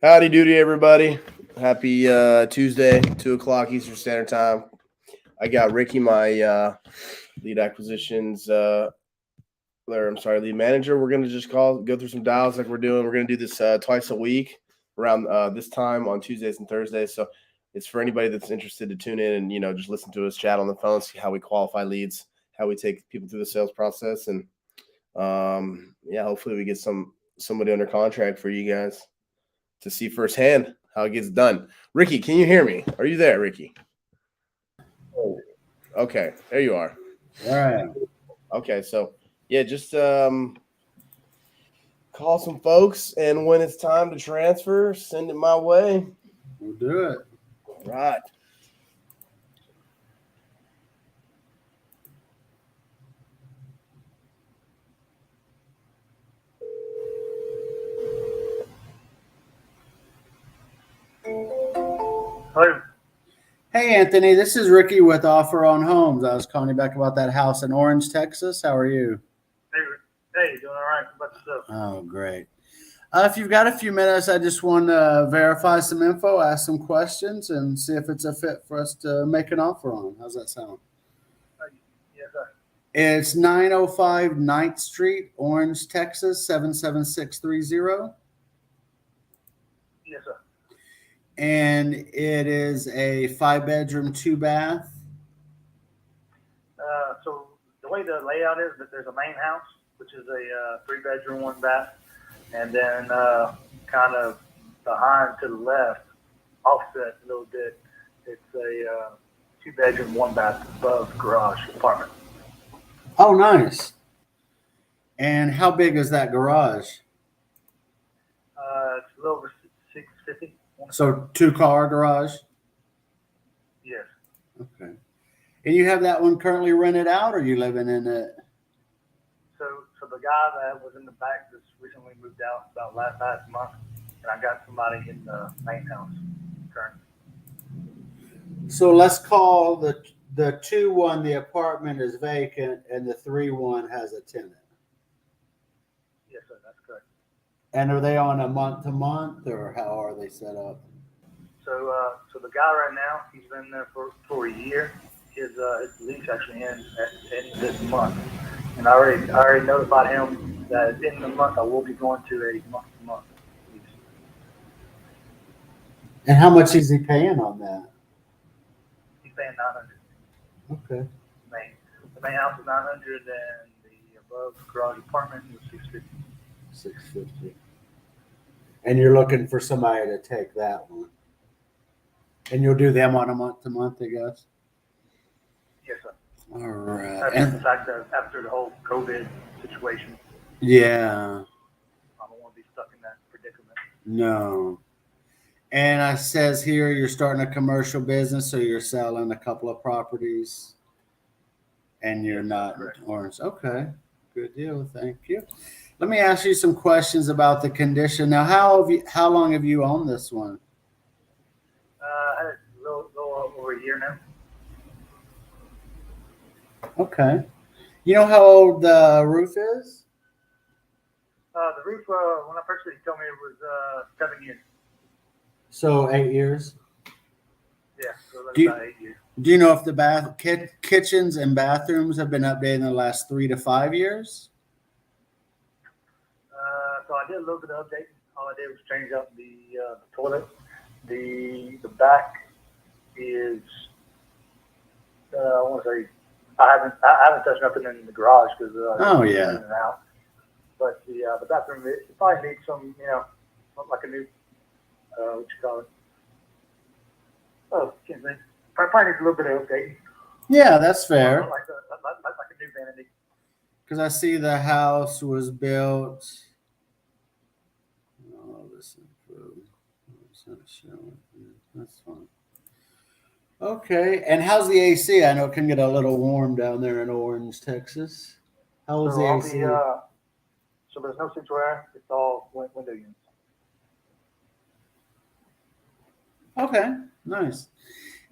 Howdy doody, everybody. Happy Tuesday, 2 o'clock Eastern Standard Time. I got Ricky, my lead acquisitions, lead manager. We're going to just go through some dials like we're doing. We're going to do this twice a week around this time on Tuesdays and Thursdays. So it's for anybody that's interested to tune in and, just listen to us chat on the phone, see how we qualify leads, how we take people through the sales process. And hopefully we get somebody under contract for you guys to see firsthand how it gets done. Ricky, can you hear me? Are you there, Ricky? Okay, there you are. All right. Okay, so just call some folks, and when it's time to transfer, send it my way. We'll do it. All right. Hello. Hey, Anthony, this is Ricky with Offer on Homes. I was calling you back about that house in Orange, Texas. How are you? Hey, doing all right? How about yourself? Oh, great. If you've got a few minutes, I just want to verify some info, ask some questions, and see if it's a fit for us to make an offer on. How's that sound? Yes, sir. It's 905 9th Street, Orange, Texas, 77630. Yes, sir. And it is a 5-bedroom, 2-bath. So the way the layout is that there's a main house, which is a 3-bedroom, 1-bath, and then kind of behind to the left, offset a little bit, it's a 2-bedroom, 1-bath above garage apartment. Oh, nice. And how big is that garage? It's a little over 650. So 2-car garage? Yes. Okay. And you have that one currently rented out, or you living in it? So the guy that was in the back just recently moved out about last month, and I got somebody in the main house currently. So let's call the 2-1, the apartment is vacant, and the 3-1 has a tenant. Yes, sir, that's correct. And are they on a month-to-month, or how are they set up? So the guy right now, he's been there for a year. His lease actually ends at the end of this month, and I already notified him that at the end of the month I will be going to a month-to-month lease. And how much is he paying on that? He's paying $900. Okay. The main house is $900, and the above garage apartment is $650. $650. And you're looking for somebody to take that one. And you'll do them on a month-to-month, I guess? Yes, sir. All right. That's And the fact that after the whole COVID situation, yeah, I don't want to be stuck in that predicament. no. And it says here you're starting a commercial business, so you're selling a couple of properties, and you're not in Orange. Okay, good deal. Thank you. Let me ask you some questions about the condition. Now, how long have you owned this one? I had it a little over a year now. Okay. You know how old the roof is? The roof, when I purchased it, he told me it was 7 years. So 8 years. Yeah, so that's about 8 years. Do you know if the kitchens and bathrooms have been updated in the last 3 to 5 years? So I did a little bit of updating. All I did was change out the toilet. The back is I want to say I haven't touched nothing in the garage because Oh, yeah. in and out. But the bathroom it probably needs some like a new what you call it? Oh, can't think. Probably needs a little bit of updating. Yeah, that's fair. Like a new vanity. Because I see the house was built. Oh, this improved. It's not showing. That's fine. Okay, and how's the AC? I know it can get a little warm down there in Orange, Texas. How's So the all AC? so there's no central air. It's all window units. Okay, nice.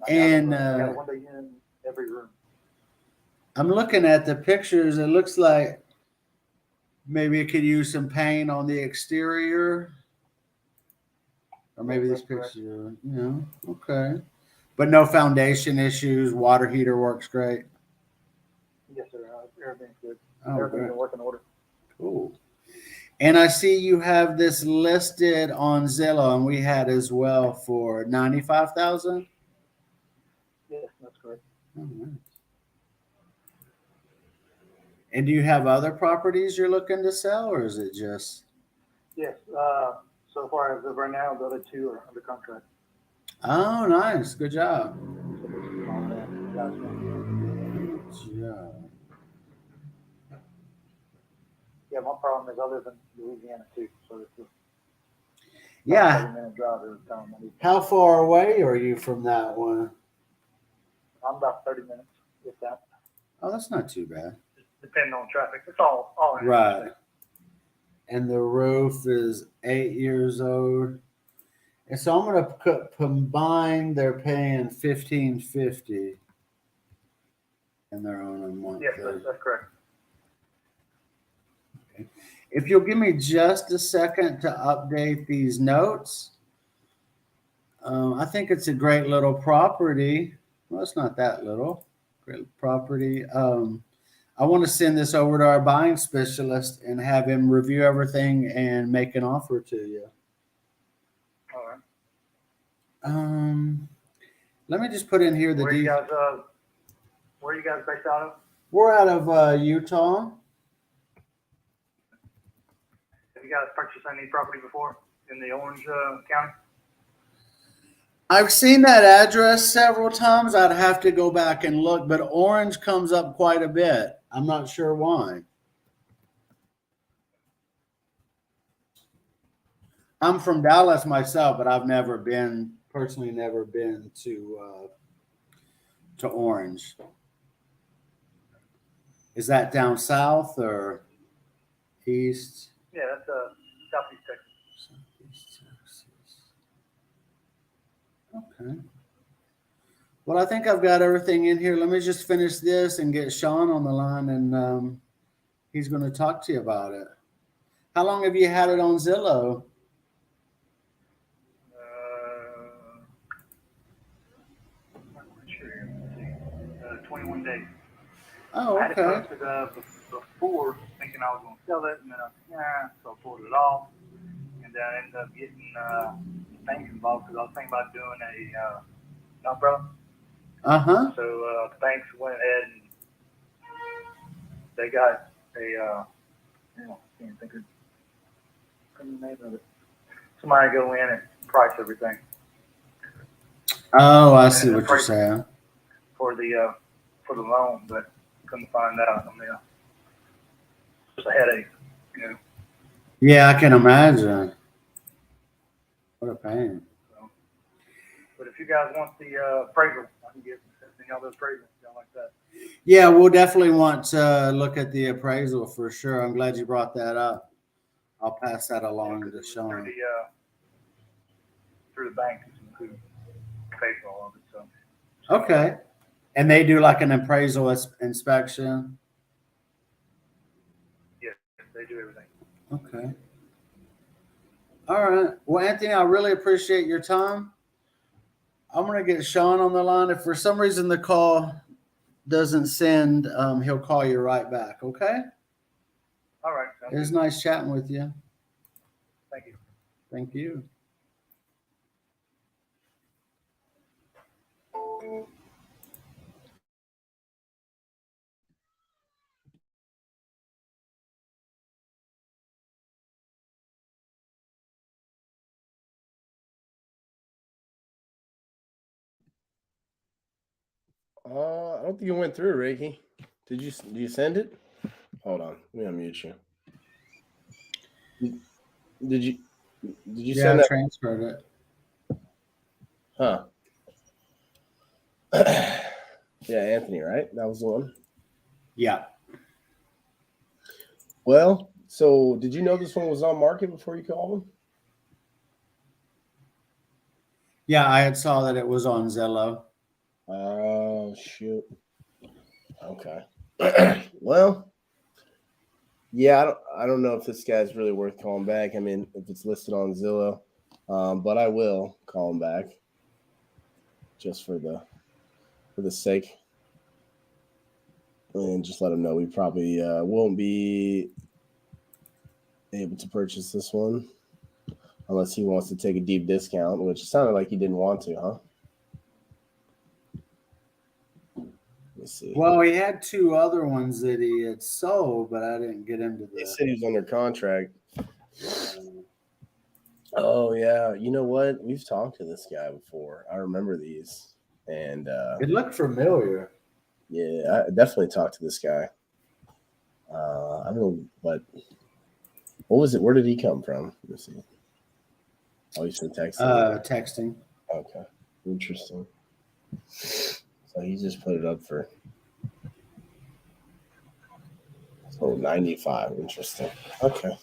I And got a window unit in every room. I'm looking at the pictures. It looks like maybe it could use some paint on the exterior. Or maybe That's these correct. pictures, okay. But no foundation issues. Water heater works great. Yes, sir. Everything's good. Oh, Everything's great. in working order. Cool. And I see you have this listed on Zillow, and we had as well for 95,000. Yes, that's correct. Oh, nice. And do you have other properties you're looking to sell, or is it just? Yes. So far as of right now, the other two are under contract. Oh, nice. Good job. So this is all that. That's one. Good job. Yeah, my problem is I live in Louisiana too, so it's a Yeah. 30-minute drive every time. How far away are you from that one? I'm about 30 minutes, if that, Oh, that's not too bad. depending on traffic. It's all in. Right. And the roof is 8 years old. And so I'm gonna put combined, they're paying $1,550 and they're on a month. Yes, that's correct. If you'll give me just a second to update these notes. I think it's a great little property. Well, it's not that little. Great property. I want to send this over to our buying specialist and have him review everything and make an offer to you. All right. Let me just put in here the Where you guys based out of? We're out of Utah. Have you guys purchased any property before in the Orange County? I've seen that address several times. I'd have to go back and look, but Orange comes up quite a bit. I'm not sure why. I'm from Dallas myself, but I've never been to Orange. Is that down south or east? Yeah, that's Southeast Texas. Southeast Texas. Okay. Well, I think I've got everything in here. Let me just finish this and get Sean on the line, and he's going to talk to you about it. How long have you had it on Zillow? 21 days. Oh, I had it okay. posted before, thinking I was going to sell it, and then so I pulled it off, and then I ended up getting banks involved because I was thinking about doing a umbrella. Uh-huh. So the banks went ahead and they got a can't think of the name of it. Somebody go in and price everything Oh, I see what you're saying. for the loan, but couldn't find out. I mean, it's a headache, Yeah, I can imagine. What a pain. So, but if you guys want the appraisal, I can get y'all the appraisal, y'all like that. Yeah, we'll definitely want to look at the appraisal for sure. I'm glad you brought that up. I'll pass that along to Sean. Through the bank, who pays for all of it. So. Okay. And they do like an appraisal inspection? Yes, they do everything. Okay. All right. Well, Anthony, I really appreciate your time. I'm going to get Sean on the line. If for some reason the call doesn't send, he'll call you right back. Okay? All right. It was nice chatting with you. Thank you. Thank you. I don't think it went through, Ricky. Did you send it? Hold on, let me unmute you. Did you send I that? transferred it. Huh. Yeah, Anthony, right? That was the one. Yeah. Well, so did you know this one was on market before you called him? Yeah, I had saw that it was on Zillow. Oh, shoot. Okay. Well, yeah, I don't know if this guy's really worth calling back. I mean, if it's listed on Zillow, But I will call him back just for the sake, and just let him know we probably won't be able to purchase this one unless he wants to take a deep discount, which it sounded like he didn't want to, huh? Let's see. Well, he had 2 other ones that he had sold, but I didn't get into He the. said he was under contract. Oh yeah, you know what? We've talked to this guy before. I remember these, and It looked familiar. yeah, I definitely talked to this guy. I don't know what was it? Where did he come from? Let's see. Oh, he's from Texas. Texting. Okay, interesting. So he just put it up for 95. Interesting. Okay.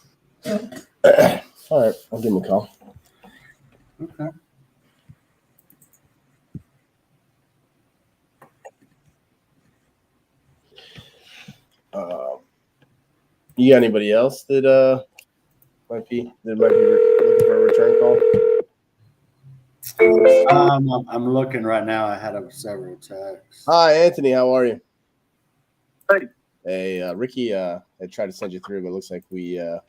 All right, I'll give him a call. Okay. You got anybody else that might be looking for a return call? I'm looking right now. I had several texts. Hi, Anthony. How are you? Hey. Hey, Ricky. I tried to send you through, but it looks like we I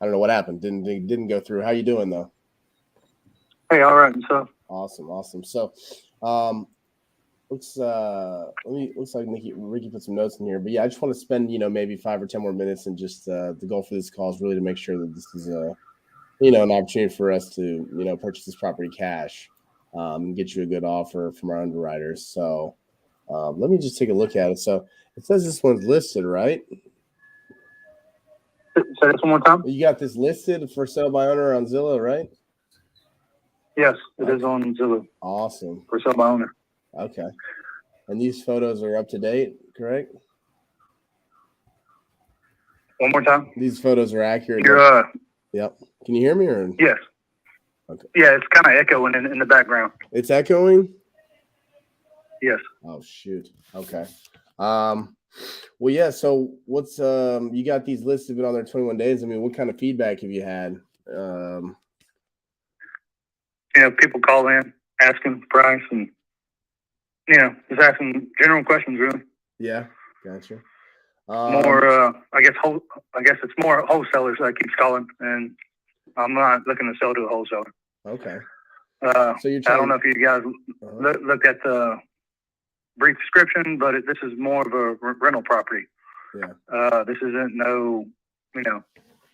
don't know what happened. Didn't go through. How you doing though? Hey, all right, so Awesome. So, looks like Ricky put some notes in here, but yeah, I just want to spend maybe 5 or 10 more minutes, and just the goal for this call is really to make sure that this is an opportunity for us to purchase this property cash, and get you a good offer from our underwriters. So, let me just take a look at it. So it says this one's listed, right? say this one more time. You got this listed for sale by owner on Zillow, right? Yes, it is on Zillow Awesome. for sale by owner. Okay. And these photos are up to date, correct? One more time. These photos are accurate. You're Yep. Can you hear me? Or yes. Okay. Yeah, it's kind of echoing in the background. It's echoing? Yes. Oh shoot. Okay. Well, yeah. So what's you got these listed been on there 21 days? I mean, what kind of feedback have you had? People call in asking price and just asking general questions really. Yeah. Gotcha. More, I guess it's more wholesalers that keeps calling, and I'm not looking to sell to a wholesaler. Okay. So I don't know if you guys looked at the brief description, but this is more of a rental property. Yeah. This isn't no,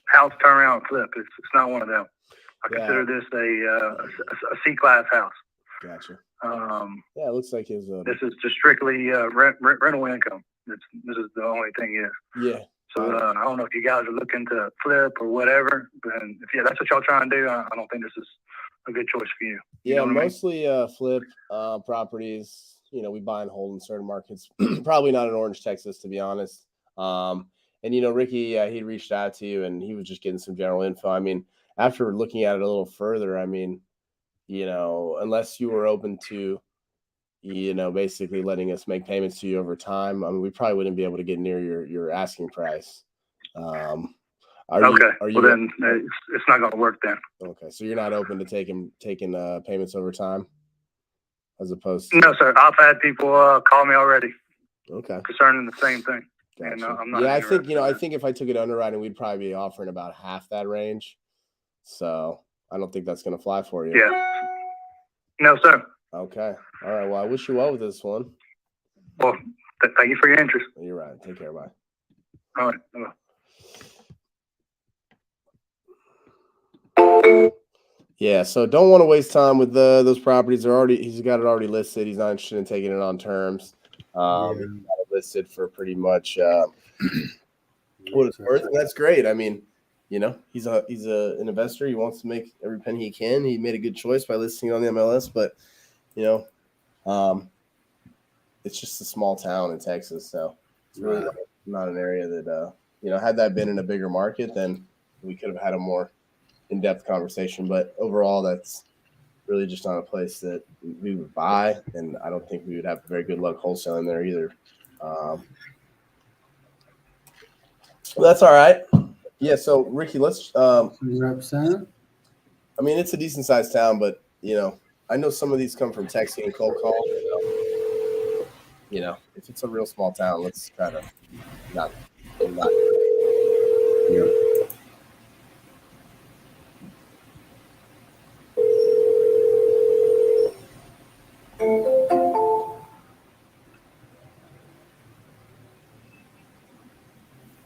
house turnaround and flip. It's not one of them. I consider this a C-class house. Gotcha. Yeah, it looks like his. This is just strictly rental income. This is the only thing is. Yeah. So I don't know if you guys are looking to flip or whatever, but if that's what y'all trying to do, I don't think this is a good choice for you. Yeah, mostly flip properties. We buy and hold in certain markets. Probably not in Orange, Texas, to be honest. And Ricky, he reached out to you, and he was just getting some general info. I mean, after looking at it a little further, I mean, unless you were open to, basically letting us make payments to you over time, I mean, we probably wouldn't be able to get near your asking price. Then it's not going to work then. Okay, so you're not open to taking payments over time, as opposed to? No, sir. I've had people call me already. Okay. Concerning the same thing. Gotcha. And I'm not. Yeah, I think if I took it underwriting, we'd probably be offering about half that range. So I don't think that's going to fly for you. Yeah. No, sir. Okay. All right. Well, I wish you well with this one. Well, thank you for your interest. You're right. Take care. Bye. All right. Yeah. So don't want to waste time with those properties. He's got it already listed. He's not interested in taking it on terms. He's got it listed for pretty much what it's worth. And that's great. I mean, he's an investor. He wants to make every penny he can. He made a good choice by listing it on the MLS, but it's just a small town in Texas, so it's really not an area that had that been in a bigger market, then we could have had a more in-depth conversation. But overall, that's really just not a place that we would buy, and I don't think we would have very good luck wholesaling there either. Well, that's all right. Yeah, so Ricky, let's representative. I mean, it's a decent sized town, but you know, I know some of these come from texting and cold call. You know, if it's a real small town, let's try to not. Yeah.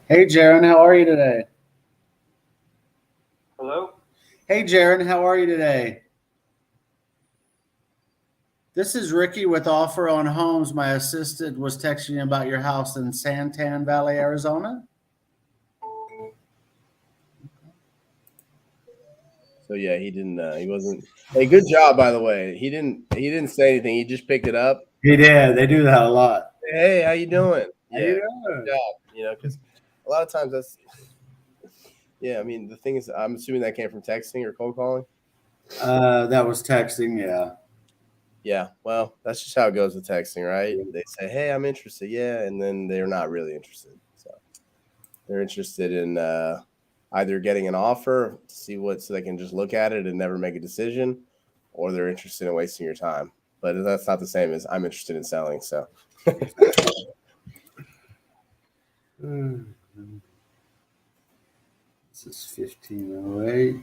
Hey, Jaron, how are you today? Hello? Hey, Jaron, how are you today? This is Ricky with Offer on Homes. My assistant was texting you about your house in Santan Valley, Arizona. So yeah, he didn't. He wasn't. Hey, good job, by the way. He didn't. He didn't say anything. He just picked it up. He did. They do that a lot. Hey, how you doing? How Yeah, you good doing? job. You know, because a lot of times that's. Yeah, I mean, the thing is, I'm assuming that came from texting or cold calling. That was texting. Yeah. Yeah, well, that's just how it goes with texting, right? They say, "Hey, I'm interested," yeah, and then they're not really interested. So they're interested in either getting an offer to see what, so they can just look at it and never make a decision, or they're interested in wasting your time. But that's not the same as I'm interested in selling. So This is 1508.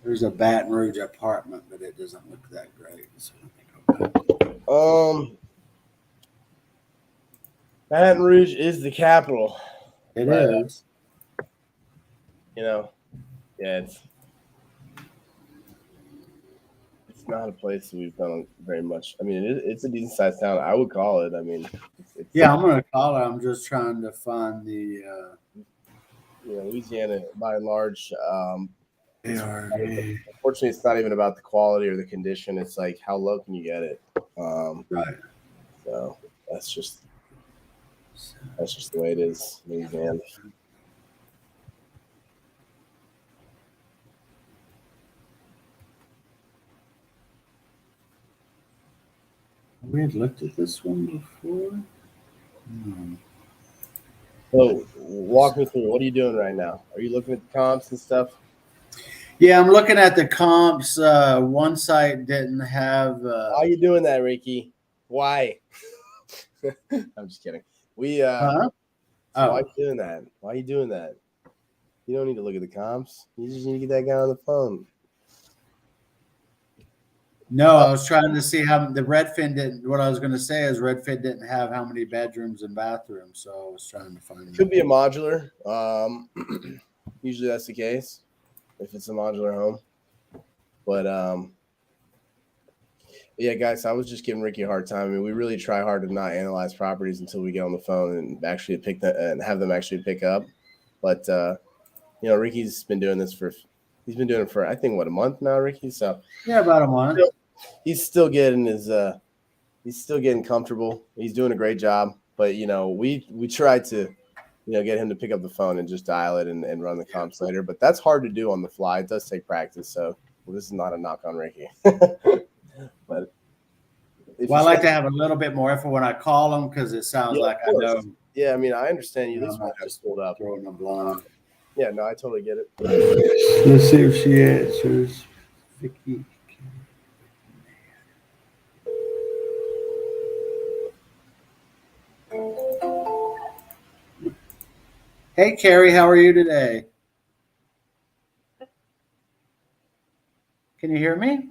There's a Baton Rouge apartment, but it doesn't look that great. So let me go back. Baton Rouge is the capital. It But, is. You know, yeah, it's not a place that we've done very much. I mean, it's a decent sized town. I would call it. I mean, it's Yeah, I'm gonna call it. I'm just trying to find the you know, Louisiana by and large. ARV. Unfortunately, it's not even about the quality or the condition. It's like how low can you get it? Right. So that's just the way it is, Louisiana. We had looked at this one before. Hmm. So walk me through. What are you doing right now? Are you looking at the comps and stuff? Yeah, I'm looking at the comps. One site didn't have. Why are you doing that, Ricky? Why? I'm just kidding. We Huh? so why are Oh, you doing that? Why are you doing that? You don't need to look at the comps. You just need to get that guy on the phone. no, I was trying to see how the Redfin didn't. What I was going to say is Redfin didn't have how many bedrooms and bathrooms, so I was trying to find. Could be a modular. Usually that's the case if it's a modular home. But yeah, guys, I was just giving Ricky a hard time. I mean, we really try hard to not analyze properties until we get on the phone and actually pick that and have them actually pick up. But you know, Ricky's been doing this he's been doing it for I think what, a month now, Ricky. So Yeah, about a month. he's still getting he's still getting comfortable. He's doing a great job. But you know, we tried to, you know, get him to pick up the phone and just dial it and run the comps later. But that's hard to do on the fly. It does take practice. So this is not a knock on Ricky. But Well, I like to have a little bit more effort when I call them because it sounds like I know. Yeah, I mean, I understand you. I'm This one not has just pulled up. throwing them blind. Yeah, no, I totally get it. Let's see if she answers. Vicky. Hey, Carrie, how are you today? Can you hear me?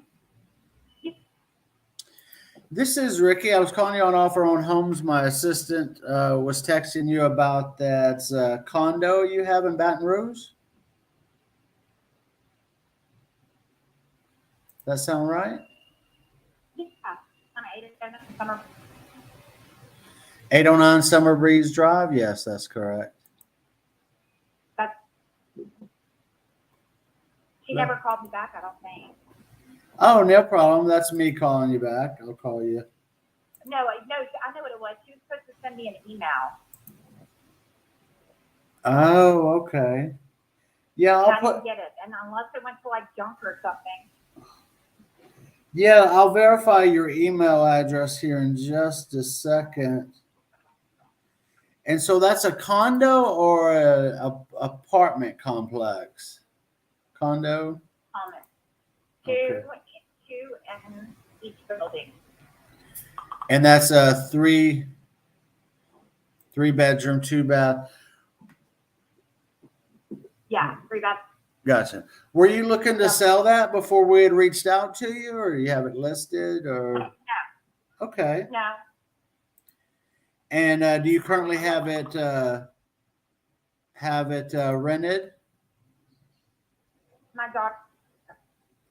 This is Ricky. I was calling you on Offer on Homes. My assistant was texting you about that condo you have in Baton Rouge. That sound right? Yeah, on 807 Summer. 809 Summer Breeze Drive. Yes, that's correct. She never called me back, I don't think. Oh, no problem. That's me calling you back. I'll call you. No, I know what it was. She was supposed to send me an email. Oh, okay. Yeah, and I'll I put. didn't get it. And unless it went to like junk or something. Yeah, I'll verify your email address here in just a second. And so that's a condo or a apartment complex? Condo. Two, Okay. two in each building. And that's a three bedroom, 2 bath. Yeah, 3 beds. Gotcha. Were you looking to sell that before we had reached out to you, or you have it listed, or? No, Okay. no, And do you currently have it rented? my daughter,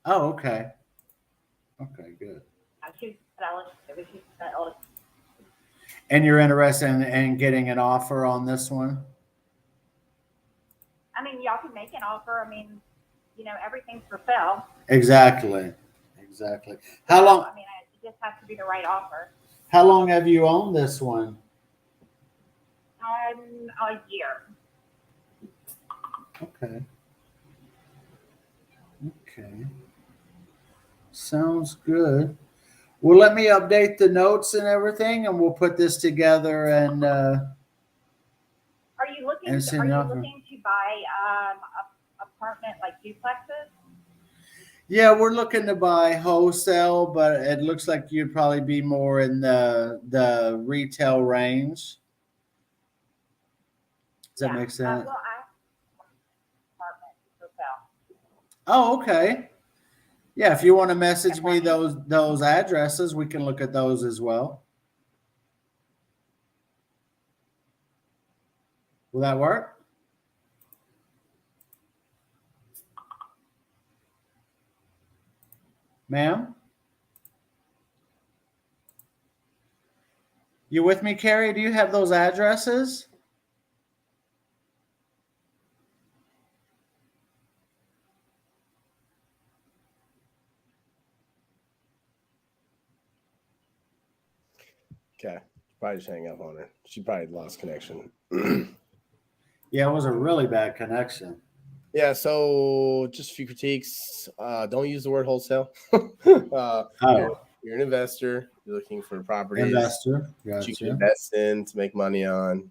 Oh, okay. Okay, good. she's the eldest. She's the eldest. And you're interested in getting an offer on this one? I mean, y'all can make an offer. I mean, everything's for sale. Exactly. How long? I mean, it just has to be the right offer. How long have you owned this one? A year. Okay. Sounds good. Well, let me update the notes and everything, and we'll put this together. And Are you looking? And Are send you the offer. looking to buy apartment like duplexes? yeah, we're looking to buy wholesale, but it looks like you'd probably be more in the retail range. Does that make sense? Well, I apartment for sale. Oh, okay. Yeah, if you want to message me those addresses, we can look at those as well. Will that work? Ma'am? You with me, Carrie? Do you have those addresses? Okay. Probably just hang up on her. She probably lost connection. Yeah, it was a really bad connection. Yeah, so just a few critiques. Don't use the word wholesale. Oh, You're an investor. You're looking for properties investor. that you can Gotcha. invest in to make money on.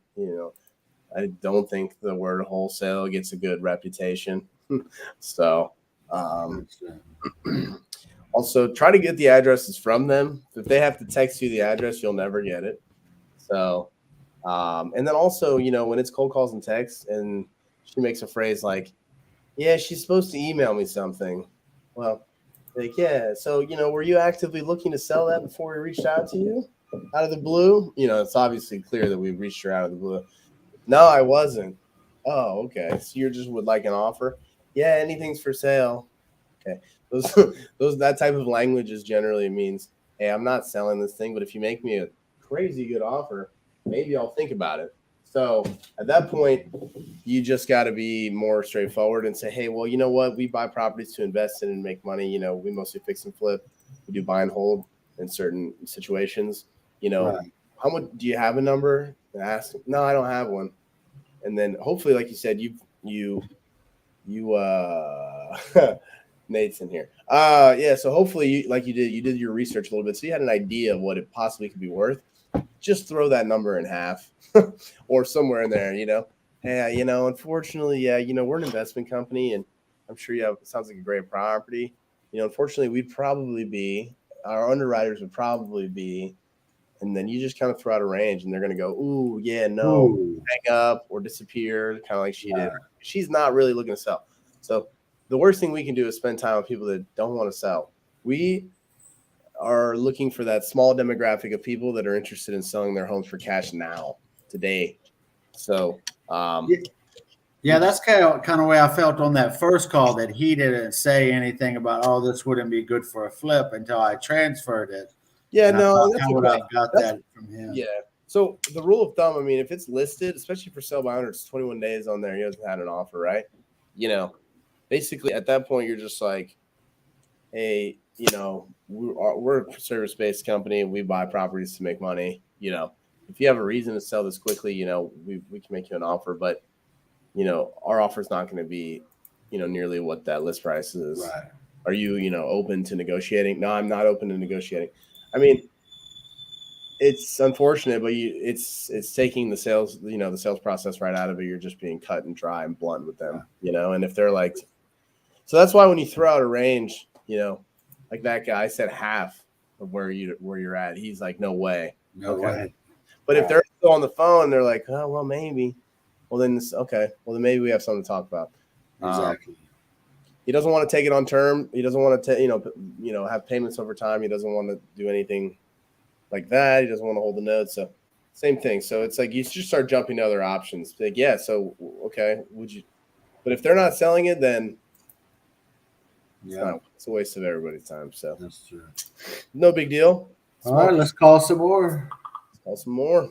I don't think the word wholesale gets a good reputation. So, Gotcha. also try to get the addresses from them. If they have to text you the address, you'll never get it. So, and then also, when it's cold calls and texts, and she makes a phrase like, "Yeah, she's supposed to email me something." Well, like, yeah. So, were you actively looking to sell that before we reached out to you out of the blue? It's obviously clear that we reached her out of the blue. No, I wasn't. Oh, okay. So you just would like an offer? Yeah, anything's for sale. Okay. That type of language is generally means, hey, I'm not selling this thing, but if you make me a crazy good offer, maybe I'll think about it. So at that point, you just got to be more straightforward and say, hey, well, you know what? We buy properties to invest in and make money. We mostly fix and flip. We do buy and hold in certain situations. Right. How much do you have a number? And ask, no, I don't have one. And then hopefully, like you said, you Nate's in here. Yeah. So hopefully, you did your research a little bit, so you had an idea of what it possibly could be worth. Just throw that number in half, or somewhere in there. Hey, unfortunately, yeah, we're an investment company, and I'm sure you have. It sounds like a great property. Unfortunately, our underwriters would probably be, and then you just kind of throw out a range, and they're going to go, ooh, yeah, no, Ooh. hang up or disappear, kind of like she did. Right. She's not really looking to sell. So the worst thing we can do is spend time with people that don't want to sell. We are looking for that small demographic of people that are interested in selling their homes for cash now, today. So, Yeah, that's kind of way I felt on that first call, that he didn't say anything about, oh, this wouldn't be good for a flip until I transferred it. yeah, And no, I would have got that from him. Yeah. So the rule of thumb, I mean, if it's listed, especially for sale by owner, it's 21 days on there. He hasn't had an offer, right? Basically at that point, you're just like, hey, we're a service-based company. We buy properties to make money. If you have a reason to sell this quickly, we can make you an offer, but our offer is not going to be nearly what that list price is. Right. Are you, open to negotiating? No, I'm not open to negotiating. I mean, it's unfortunate, but it's taking the sales, the sales process right out of it. You're just being cut and dry and blunt with them, and if they're like, so that's why when you throw out a range, like that guy said half of where you're at, he's like, no way. No Okay. way. But if they're still on the phone, they're like, oh, well, maybe. Well, then, okay. Well, then maybe we have something to talk about. Exactly. He doesn't want to take it on term. He doesn't want to, have payments over time. He doesn't want to do anything like that. He doesn't want to hold the notes. So same thing. So it's like you just start jumping to other options. Like, yeah, so, okay, would you? But if they're not selling it, then it's a waste of everybody's time. So That's true. no big deal. All right, let's call some more. Let's call some more.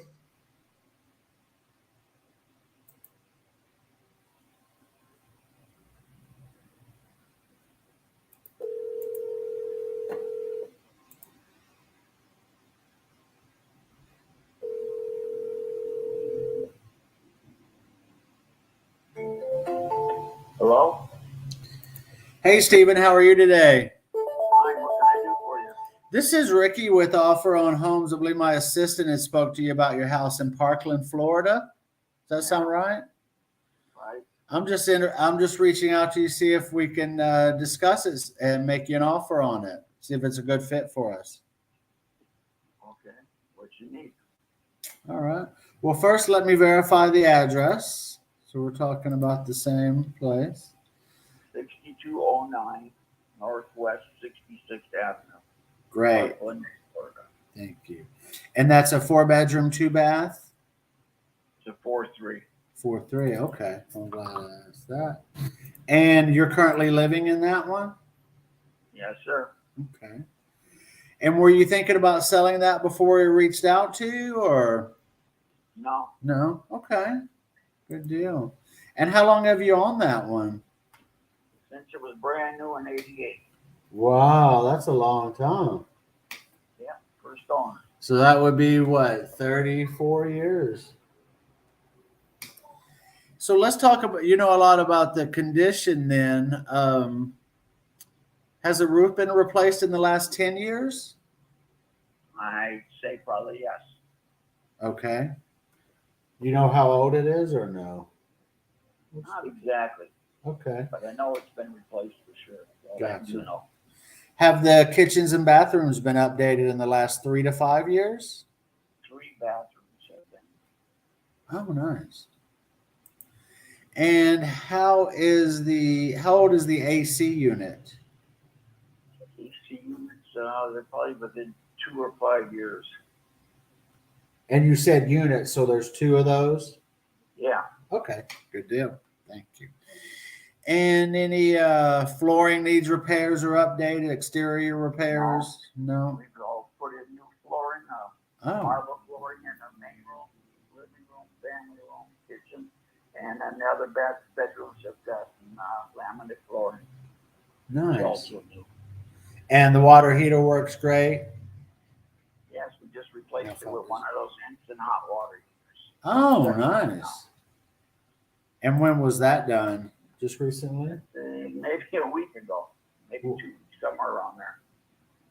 Hello? Hey, Stephen, how are you today? Hi, what can I do for you? This is Ricky with Offer on Homes. I believe my assistant had spoke to you about your house in Parkland, Florida. Does that sound right? Right. I'm just reaching out to you, see if we can discuss it and make you an offer on it. See if it's a good fit for us. Okay. What you need? All right. Well, first, let me verify the address. So we're talking about the same place. 6209 Northwest 66th Avenue. Great. Parkland, Florida. Thank you. And that's a 4-bedroom, 2-bath? It's a 4-3. 4-3. Okay. I'm glad I asked that. And you're currently living in that one? Yes, sir. Okay. And were you thinking about selling that before we reached out to you, or? No, No? Okay. Good deal. And how long have you owned that one? since it was brand new in 88. Wow, that's a long time. Yeah, first owner. So that would be what, 34 years? So let's talk about, a lot about the condition then. Has the roof been replaced in the last 10 years? I'd say probably yes. Okay. You know how old it is or no? Not exactly, Okay. but I know it's been replaced for sure. So Gotcha. You know, Have the kitchens and bathrooms been updated in the last 3 to 5 years? 3 bathrooms, I think. Oh, nice. And how old is the AC unit? AC units, they're probably within 2 or 5 years. And you said unit, so there's 2 of those? Yeah, Okay, good deal. Thank you. And any flooring needs repairs or updated, exterior repairs? No. we've all put in new flooring, Oh, marble flooring in the main room, living room, family room, kitchen, and then the other bedrooms have got laminate flooring. nice. Also new. And the water heater works great? Yes, we just replaced Yeah, it with focus. one of those instant hot water heaters. Oh, nice. And when was that done? Just recently? Maybe a week ago, maybe 2 weeks, somewhere around there.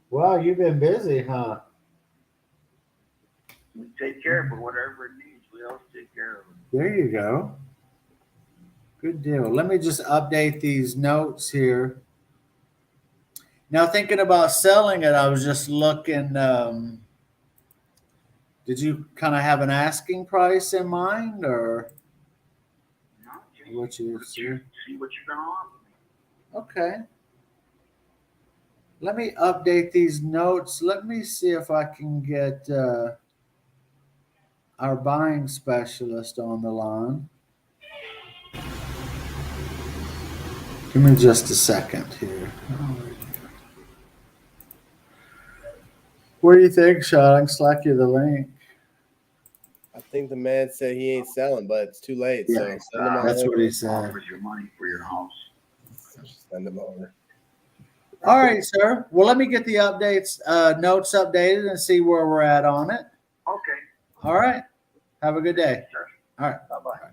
Wow, you've been busy, huh? We take care of it, whatever it needs, we always take care of it. There you go. Good deal. Let me just update these notes here. Now, thinking about selling it, I was just looking. Did you kind of have an asking price in mind, or You know, just what you see what you're gonna offer me. Okay. Let me update these notes. Let me see if I can get our buying specialist on the line. Give me just a second here. What do you think, Sean? I can slack you the link. I think the man said he ain't selling, but it's too late. So Yeah, send him on that's over. what he said. Offers your money for your house. Send him over. All right, sir. Well, let me get the updates, notes updated and see where we're at on it. Okay, All right. Have a good day. sure. All right. Bye-bye.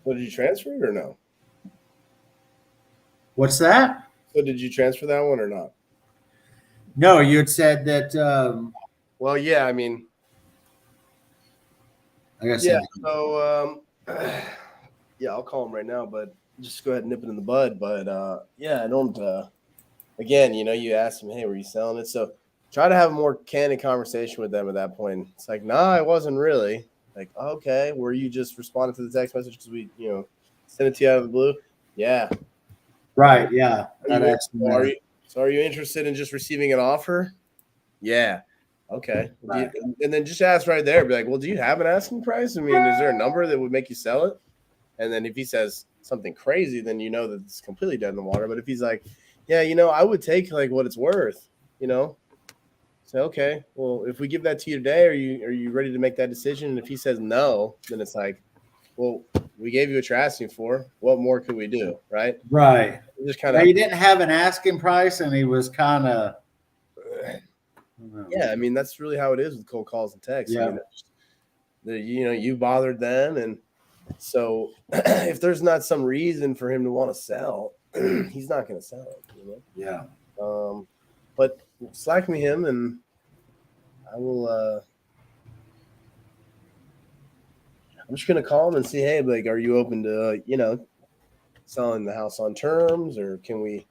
So did you transfer it or no? What's that? So did you transfer that one or not? No, you had said that. Well, yeah, I mean, I guess. yeah. So, yeah, I'll call him right now, but just go ahead and nip it in the bud. But yeah, I don't. Again, you asked him, hey, were you selling it? So try to have a more candid conversation with them at that point. It's like, nah, I wasn't really. Like, okay, were you just responding to the text message because we, sent it to you out of the blue? Yeah. Right. Yeah. Are I'd you, ask them are that. you so are you interested in just receiving an offer? Yeah. Okay. Right. And then just ask right there. Be like, well, do you have an asking price? I mean, is there a number that would make you sell it? And then if he says something crazy, then you know that it's completely dead in the water. But if he's like, yeah, I would take like what it's worth, say, okay, well, if we give that to you today, are you ready to make that decision? And if he says no, then it's like, well, we gave you what you're asking for. What more could we do? Right. Right. Just kind Now, of, he didn't have an asking price, and he was kind of. yeah. I mean, that's really how it is with cold calls and texts. Yeah. I mean, you bothered them. And so if there's not some reason for him to want to sell, he's not going to sell it, Yeah. But slack me him, and I will. I'm just gonna call him and see, hey, like, are you open to selling the house on terms, or can we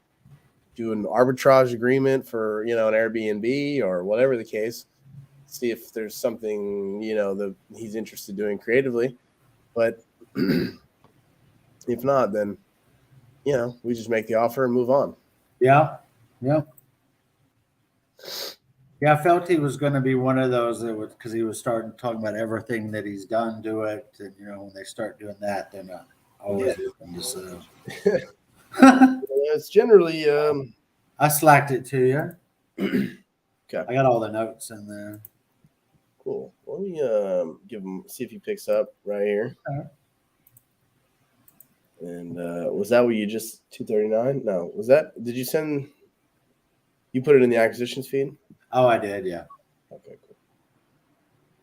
do an arbitrage agreement for an Airbnb or whatever the case? See if there's something that he's interested in doing creatively. But if not, then we just make the offer and move on. Yeah. Yeah. Yeah, I felt he was going to be one of those that would, because he was starting talking about everything that he's done to it, and when they start doing that, they're not always open to sell. It's generally I slacked it to you. Okay. I got all the notes in there. Cool. Let me give him, see if he picks up right here. Okay. And was that what you just 239? No, was that? Did you send? You put it in the acquisitions feed? Oh, I did. Yeah. Okay, cool.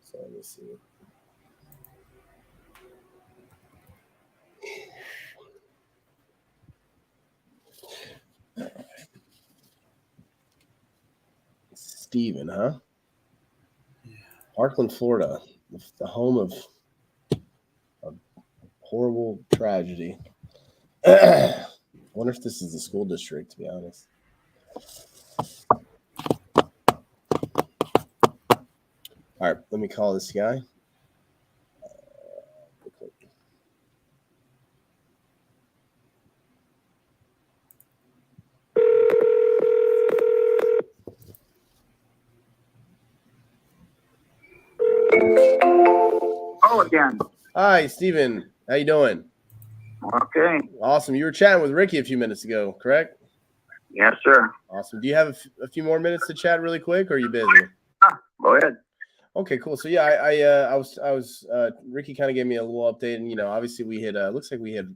So let me see. Steven, huh? Yeah. Parkland, Florida, the home of a horrible tragedy. I wonder if this is the school district, to be honest. All right, let me call this guy. Oh, again. Hi, Steven. How you doing? Okay. Awesome. You were chatting with Ricky a few minutes ago, correct? Yes, sir. Awesome. Do you have a few more minutes to chat really quick, or are you busy? Go ahead. Okay, cool. So yeah, I was Ricky kind of gave me a little update, and obviously we had looks like we had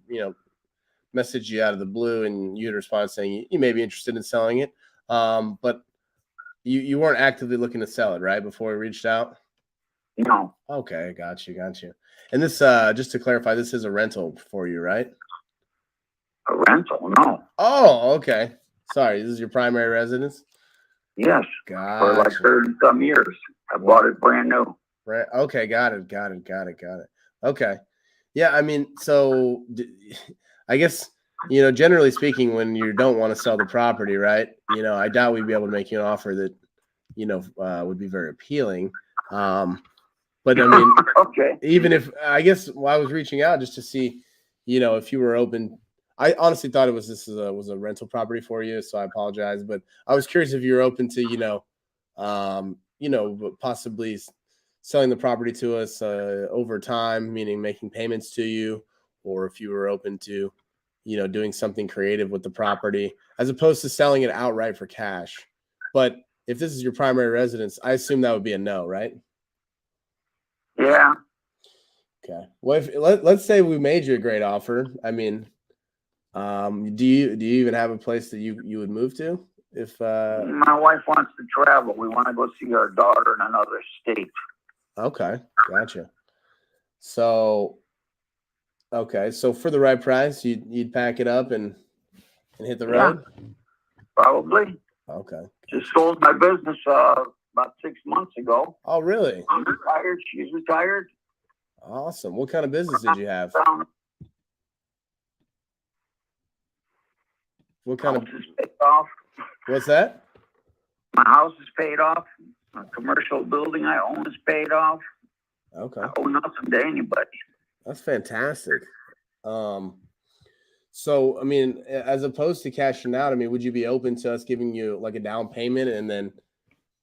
messaged you out of the blue, and you had responded saying you may be interested in selling it, but you weren't actively looking to sell it, right? Before we reached out. No. Okay, got you. And this, just to clarify, this is a rental for you, right? A rental? No. Oh, okay. Sorry, this is your primary residence? Yes. Got For like 30-some years. I bought it brand new. Right. Okay, got it. Okay. Yeah, I mean, so I guess, generally speaking, when you don't want to sell the property, right? I doubt we'd be able to make you an offer that, would be very appealing. But I mean, Okay. even if I guess I was reaching out just to see, if you were open. I honestly thought this was a rental property for you, so I apologize. But I was curious if you were open to, possibly selling the property to us over time, meaning making payments to you, or if you were open to, doing something creative with the property as opposed to selling it outright for cash. But if this is your primary residence, I assume that would be a no, right? Yeah. Okay. Well, let's say we made you a great offer. I mean, do you even have a place that you would move to if My wife wants to travel. We want to go see our daughter in another state. Okay, gotcha. So Okay, so for the right price, you'd pack it up and hit the Yeah. road. Probably. Okay. Just sold my business about 6 months ago. Oh, really? I'm retired. She's retired. Awesome. What kind of business did you have? What kind House of? is paid off. What's that? My house is paid off. A commercial building I own is paid off. Okay, I owe nothing to anybody. that's fantastic. So I mean, as opposed to cashing out, I mean, would you be open to us giving you like a down payment and then,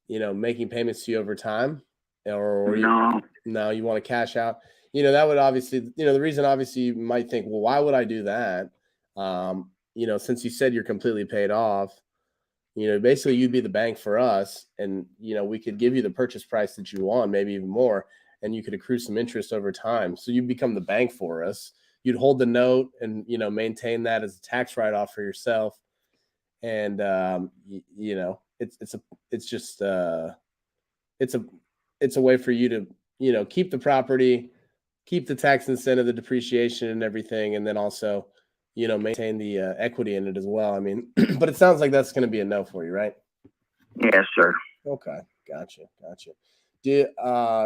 making payments to you over time, or No. no, you want to cash out? That would obviously, the reason obviously you might think, well, why would I do that? Since you said you're completely paid off, basically you'd be the bank for us, and we could give you the purchase price that you want, maybe even more, and you could accrue some interest over time. So you become the bank for us. You'd hold the note and maintain that as a tax write-off for yourself, and it's a way for you to keep the property, keep the tax incentive, the depreciation and everything, and then also maintain the equity in it as well. I mean, but it sounds like that's going to be a no for you, right? Yes, sir. Okay, gotcha.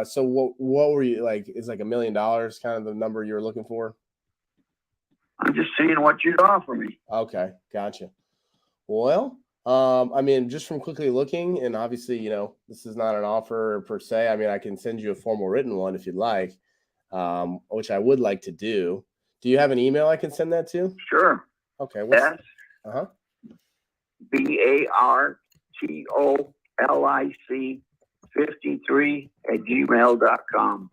So what were you like? Is like $1 million kind of the number you were looking for? I'm just seeing what you'd offer me. Okay, gotcha. Well, I mean, just from quickly looking, and obviously, this is not an offer per se. I mean, I can send you a formal written one if you'd like, which I would like to do. Do you have an email I can send that to? Sure. Okay. S Uh-huh. BARTOLIC 53 @gmail.com.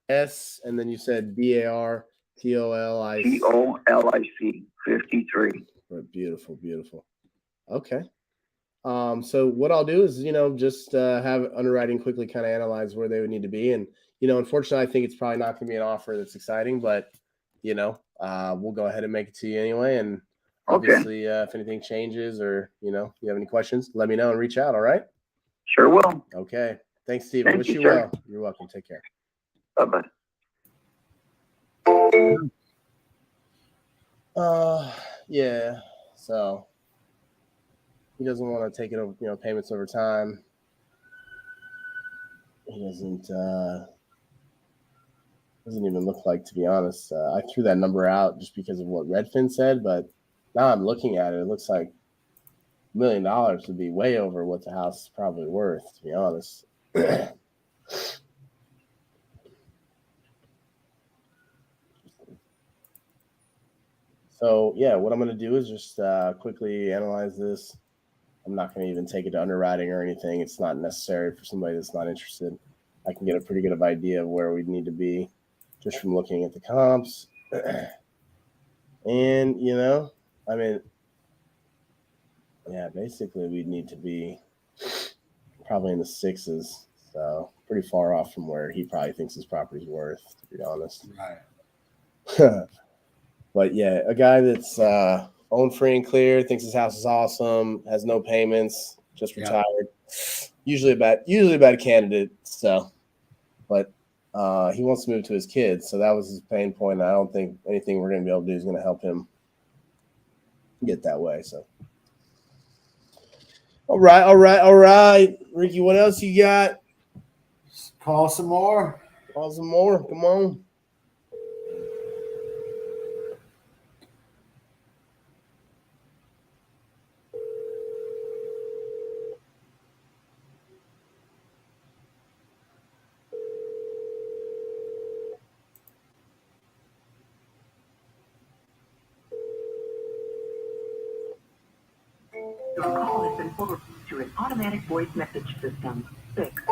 S, and then you said BARTOLIC. TOLIC 53. Beautiful. Okay. So what I'll do is, just have underwriting quickly kind of analyze where they would need to be. And, unfortunately, I think it's probably not going to be an offer that's exciting, but, we'll go ahead and make it to you anyway. And obviously, if anything changes or, you have any questions, let me know and reach out. All right. Sure will. Okay. Thanks, Steven. Thank Wish you, you sir. well. You're welcome. Take care. Bye-bye. Yeah. So he doesn't want to take it over, payments over time. He doesn't even look like, to be honest. I threw that number out just because of what Redfin said, but now I'm looking at it. It looks like $1 million would be way over what the house is probably worth, to be honest. So yeah, what I'm going to do is just quickly analyze this. I'm not going to even take it to underwriting or anything. It's not necessary for somebody that's not interested. I can get a pretty good idea of where we'd need to be just from looking at the comps. And, I mean, yeah, basically we'd need to be probably in the sixes. So pretty far off from where he probably thinks his property's worth, to be honest. Right. But yeah, a guy that's owned free and clear, thinks his house is awesome, has no payments, just retired. Usually a bad candidate. So, but he wants to move to his kids, so that was his pain point. I don't think anything we're going to be able to do is going to help him get that way. So, all right, Ricky. What else you got? Call some more. Call some more. Come on. Your call has been forwarded to an automatic voice message system. 6.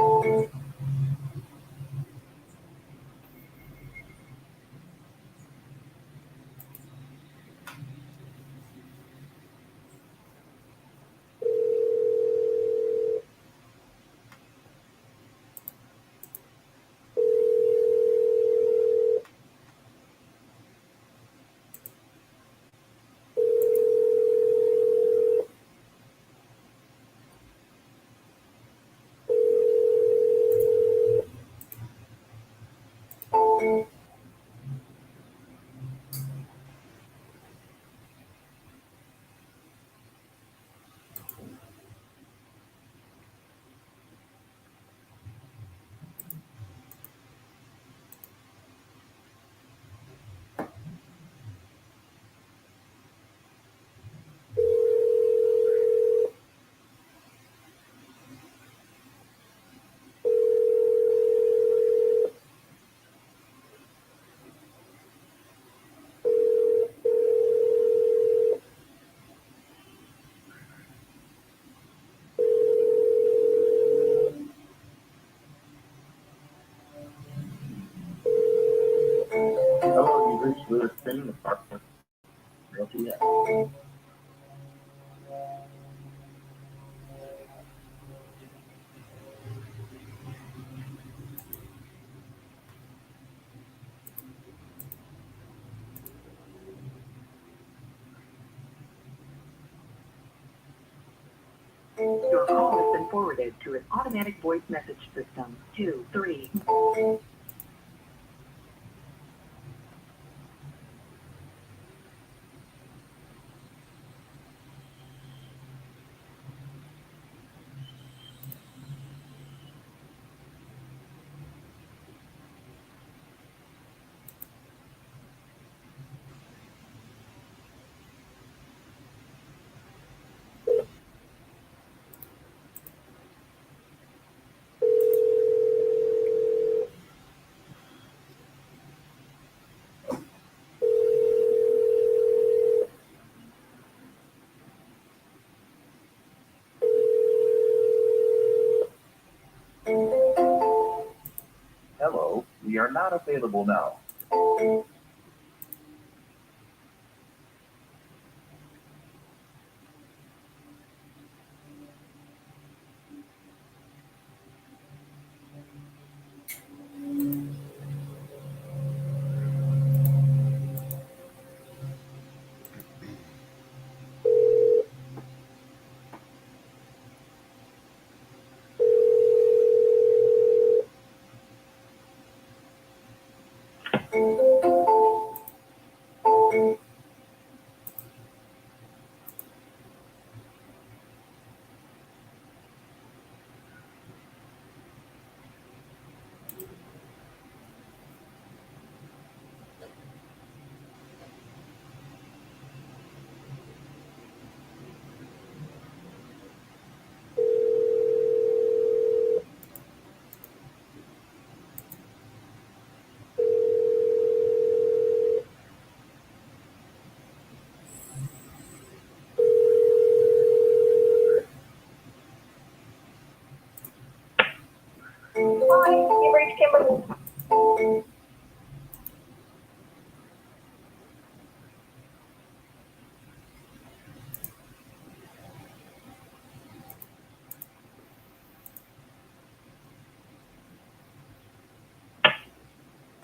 Bruce Lewiston, apartment Realty. Your call has been forwarded to an automatic voice message system. 23. Hello, we are not available now. Hi, you've reached Kimberly.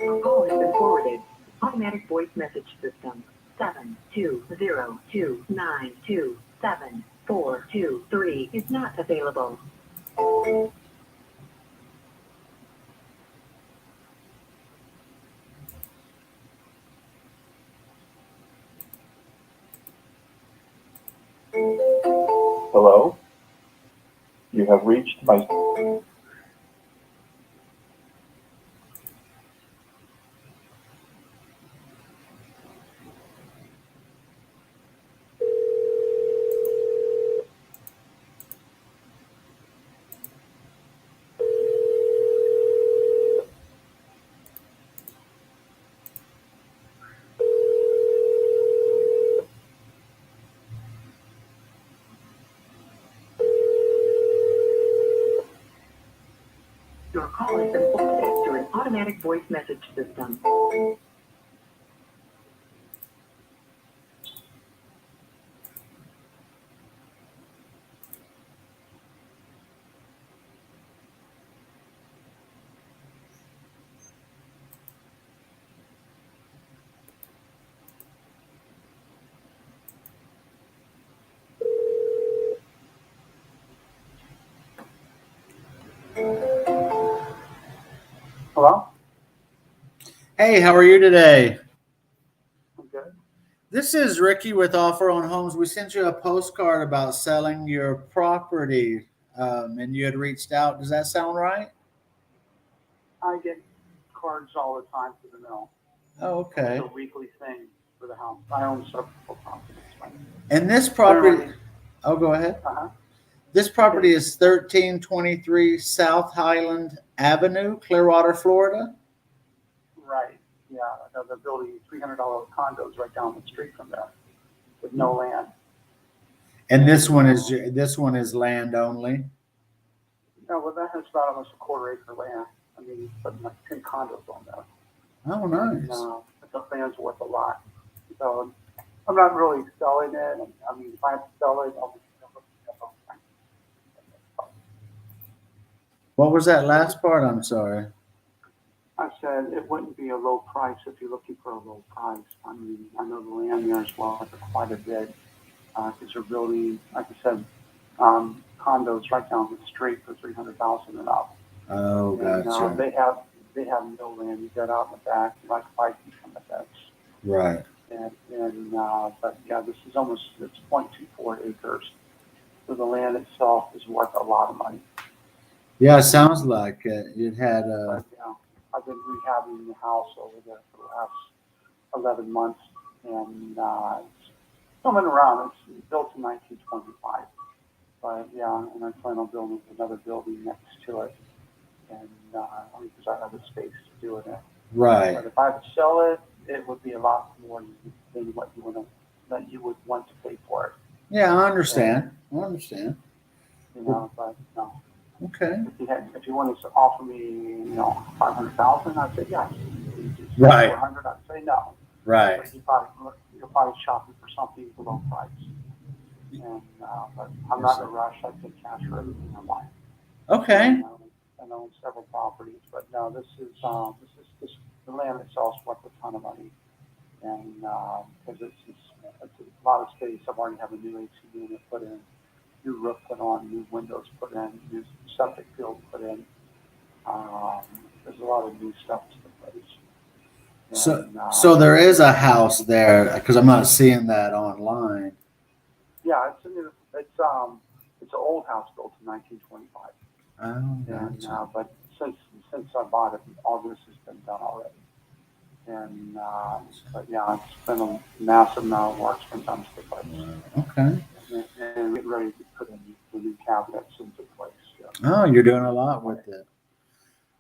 Your call has been forwarded. Automatic voice message system. 720292742 is not available. Hello? You have reached my... Your call has been forwarded to an automatic voice message system. Hello? Hey, how are you today? I'm good. This is Ricky with Offer on Homes. We sent you a postcard about selling your property, and you had reached out. Does that sound right? I get cards all the time for the mail. Oh, okay. It's a weekly thing for the house. I own several properties. And this property, Literally. oh, go ahead. Uh-huh. This property is 1323 South Highland Avenue, Clearwater, Florida. Right. Yeah. They're building $300 condos right down the street from there with no land. And this one is land only. No, well, that has about almost a quarter acre land. I mean, but like 10 condos on there. Oh, And, nice. the the land's worth a lot. So I'm not really selling it. I mean, if I have to sell it, I'll be What was that last part? I'm sorry. I said it wouldn't be a low price if you're looking for a low price. I mean, I know the land there as well for quite a bit. Because they're building, like I said, condos right down the street for $300,000 and up. Oh, And gotcha. they have no land. You got out in the back, like 5 feet from the fence. Right. But yeah, this is almost, it's 0.24 acres. So the land itself is worth a lot of money. Yeah, it sounds like it had. But yeah, I've been rehabbing the house over there for the last 11 months, and it's coming around. It's built in 1925. But yeah, and I plan on building another building next to it, and because I have the space to do it in. Right. But if I would sell it, it would be a lot more than what you would want to pay for it. Yeah, I understand. I understand. You know, but no. Okay. If you wanted to offer me, $500,000, I'd say yes. Right. $400,000, I'd say no. Right. But you're probably shopping for something below price. And but I'm not in a rush. I take cash for everything I want. Okay. I own several properties, but no, this is the land itself is worth a ton of money, and because it's a lot of space. I've already have a new AC unit put in, new roof put on, new windows put in, new septic field put in. There's a lot of new stuff to the place. So there is a house there because I'm not seeing that online. Yeah, it's an old house built in 1925. Oh, And gotcha. but since I bought it, all this has been done already. And but yeah, it's been a massive amount of work's been done to the place. Okay. And we're ready to put in the new cabinets into place. Yeah. Oh, you're doing a lot with it.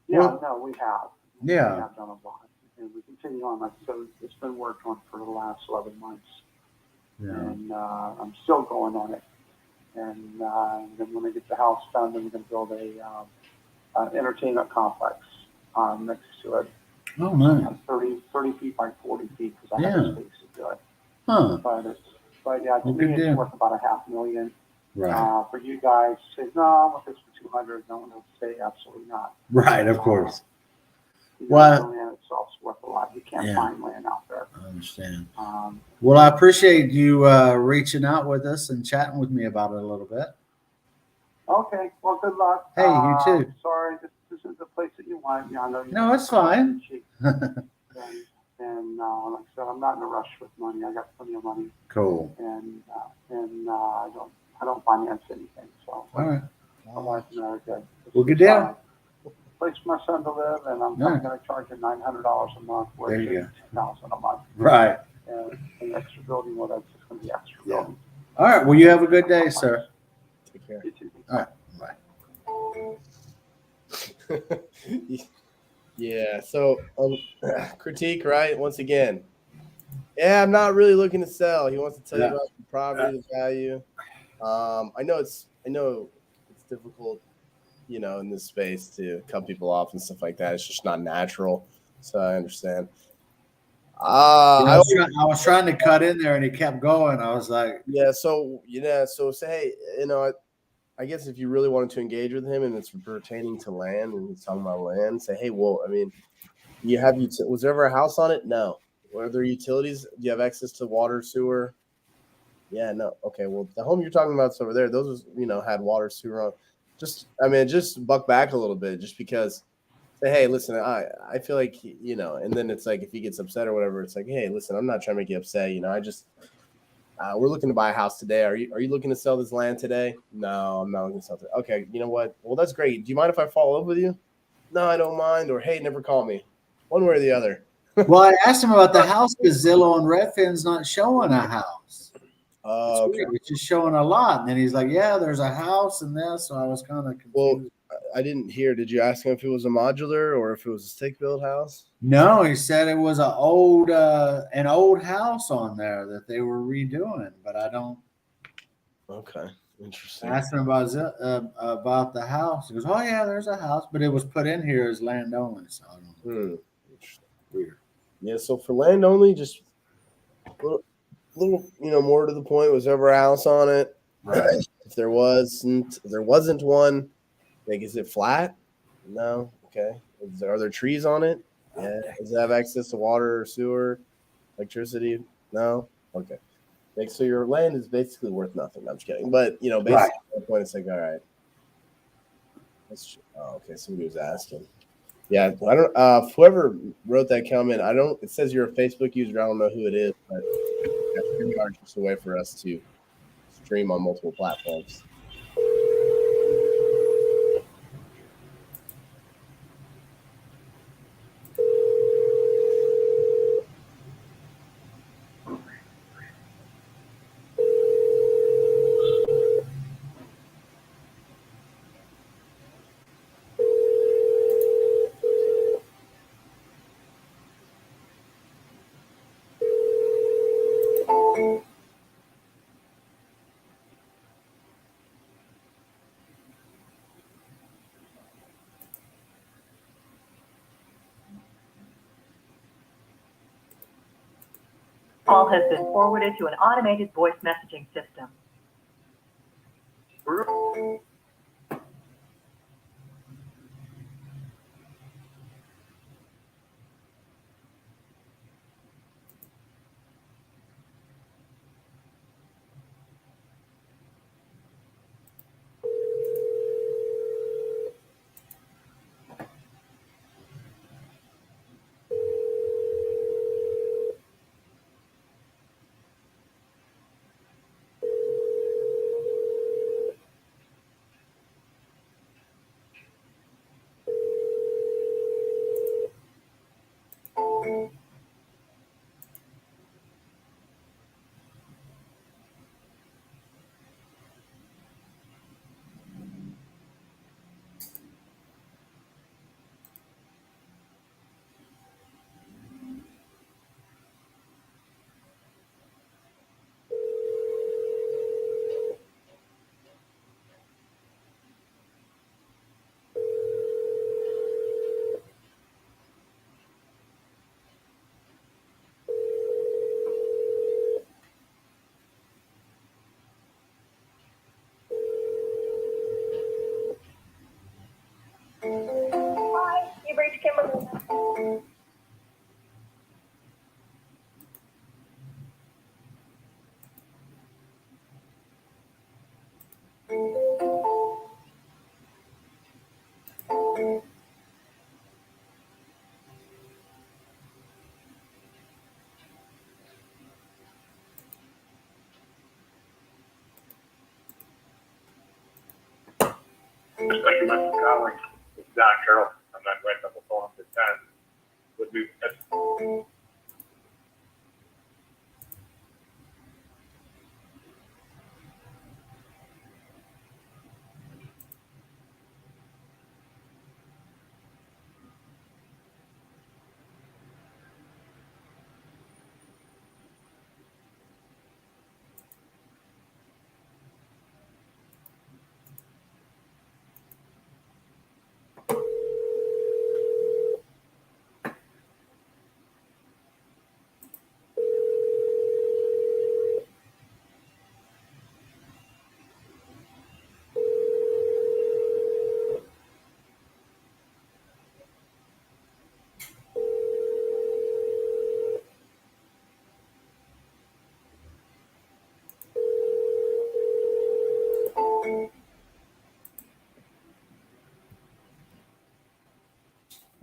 Yeah, Well- no, we have. Yeah. We have done a lot, and we continue on. Like so, it's been worked on for the last 11 months. Yeah. And I'm still going on it. And then when I get the house done, then we're going to build an entertainment complex next to it, Oh, nice. 30 feet by 40 feet, because I have Yeah. the space to do it. Huh. But yeah, to Well, me, good it's deal. worth about $500,000. Right. For you guys, say no, I want this for 200. No one will say absolutely not. Right. Of course. The Well- land itself's worth a lot. You can't Yeah. find land out there. I understand. Um, Well, I appreciate you reaching out with us and chatting with me about it a little bit. Okay, well, good luck. Hey, you too. Sorry, this isn't the place that you want. Yeah, I know. No, it's fine. And like I said, I'm not in a rush with money. I got plenty of money, Cool. and I don't finance anything. So All right. my wife and I are good. Well, good deal. Place for my son to live, and I'm Yeah. going to charge him $900 a month, There worth you go. $2,000 a month, Right. and the extra building. Well, that's just going to be extra Yeah. building. All right. Well, you have a good day, sir. Take care. You too. All right. Bye. Yeah. So critique, right? Once again, yeah, I'm not really looking to sell. He wants to tell you Yeah. about the property, the value. I know it's difficult, in this space to cut people off and stuff like that. It's just not natural. So I understand. I was trying to cut in there and he kept going. I was like, Yeah. So say, hey, I guess if you really wanted to engage with him and it's pertaining to land and he's talking about land, say, hey, well, I mean, was there ever a house on it? No. Were there utilities? Do you have access to water, sewer? Yeah, no. Okay, well, the home you're talking about is over there. Those was, had water, sewer on. Just buck back a little bit, just because. Say, hey, listen, I feel like, and then it's like if he gets upset or whatever, it's like, hey, listen, I'm not trying to make you upset. We're looking to buy a house today. Are you looking to sell this land today? No, I'm not looking to sell it. Okay, you know what? Well, that's great. Do you mind if I follow up with you? No, I don't mind. Or hey, never call me. One way or the other. well, I asked him about the house because Zillow and Redfin's not showing a house. Oh, okay. It's just showing a lot. And then he's like, yeah, there's a house in this. So I was kind of confused. Well, I didn't hear. Did you ask him if it was a modular or if it was a stick-built house? No, he said it was an old house on there that they were redoing, but I don't. Okay, I interesting. asked him about the house. He goes, "Oh yeah, there's a house, but it was put in here as land only." So I don't know. Interesting. Weird. Yeah, so for land only, just little, more to the point. Was there ever a house on it? Right. If there wasn't one, like, is it flat? No. Okay. Are there trees on it? Yeah. Does it have access to water or sewer, electricity? No. Okay. Like, so your land is basically worth nothing. I'm just kidding. But basically, Right. at that point, it's like, all right. Okay. Somebody was asking. Yeah, I don't. Whoever wrote that comment, I don't. It says you're a Facebook user. I don't know who it is, but StreamYard is just a way for us to stream on multiple platforms. Call has been forwarded to an automated voice messaging system. Hi, you've reached Kimberly. Especially my colleague, Don Carroll, I'm not right on the phone at the time, would be.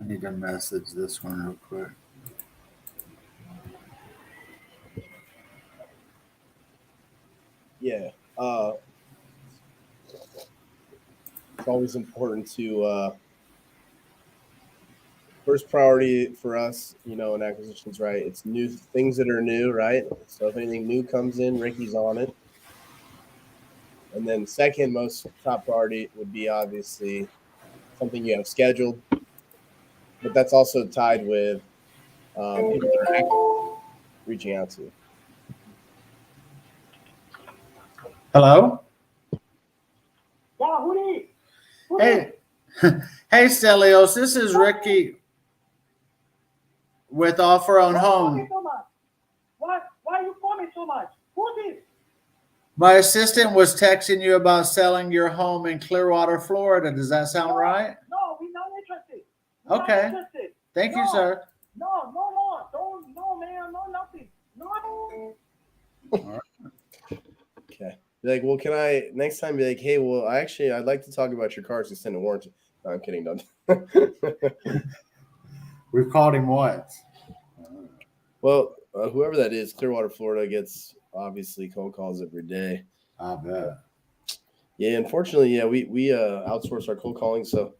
I need to message this one real quick. Yeah. It's always important to first priority for us, in acquisitions, right? It's new things that are new, right? So if anything new comes in, Ricky's on it. And then second most top priority would be obviously something you have scheduled, but that's also tied with people that are active reaching out to. Hello? Yeah, who Hey, hey, Stelios, this is Ricky. with offer on Why you call me home. so much? Why you call me so much? Who's this? My assistant was texting you about selling your home in Clearwater, Florida. Does that sound right? No, we're not interested. We're not Okay. interested. Thank you, No. sir. No, don't, no, man, no, nothing. No. Okay. Be like, well, can I next time be like, hey, well, I'd like to talk about your car's extended warranty. No, I'm kidding, don't. We've called him once. Well, whoever that is, Clearwater, Florida, gets obviously cold calls every day. I bet. Yeah, unfortunately, yeah, we outsource our cold calling. So,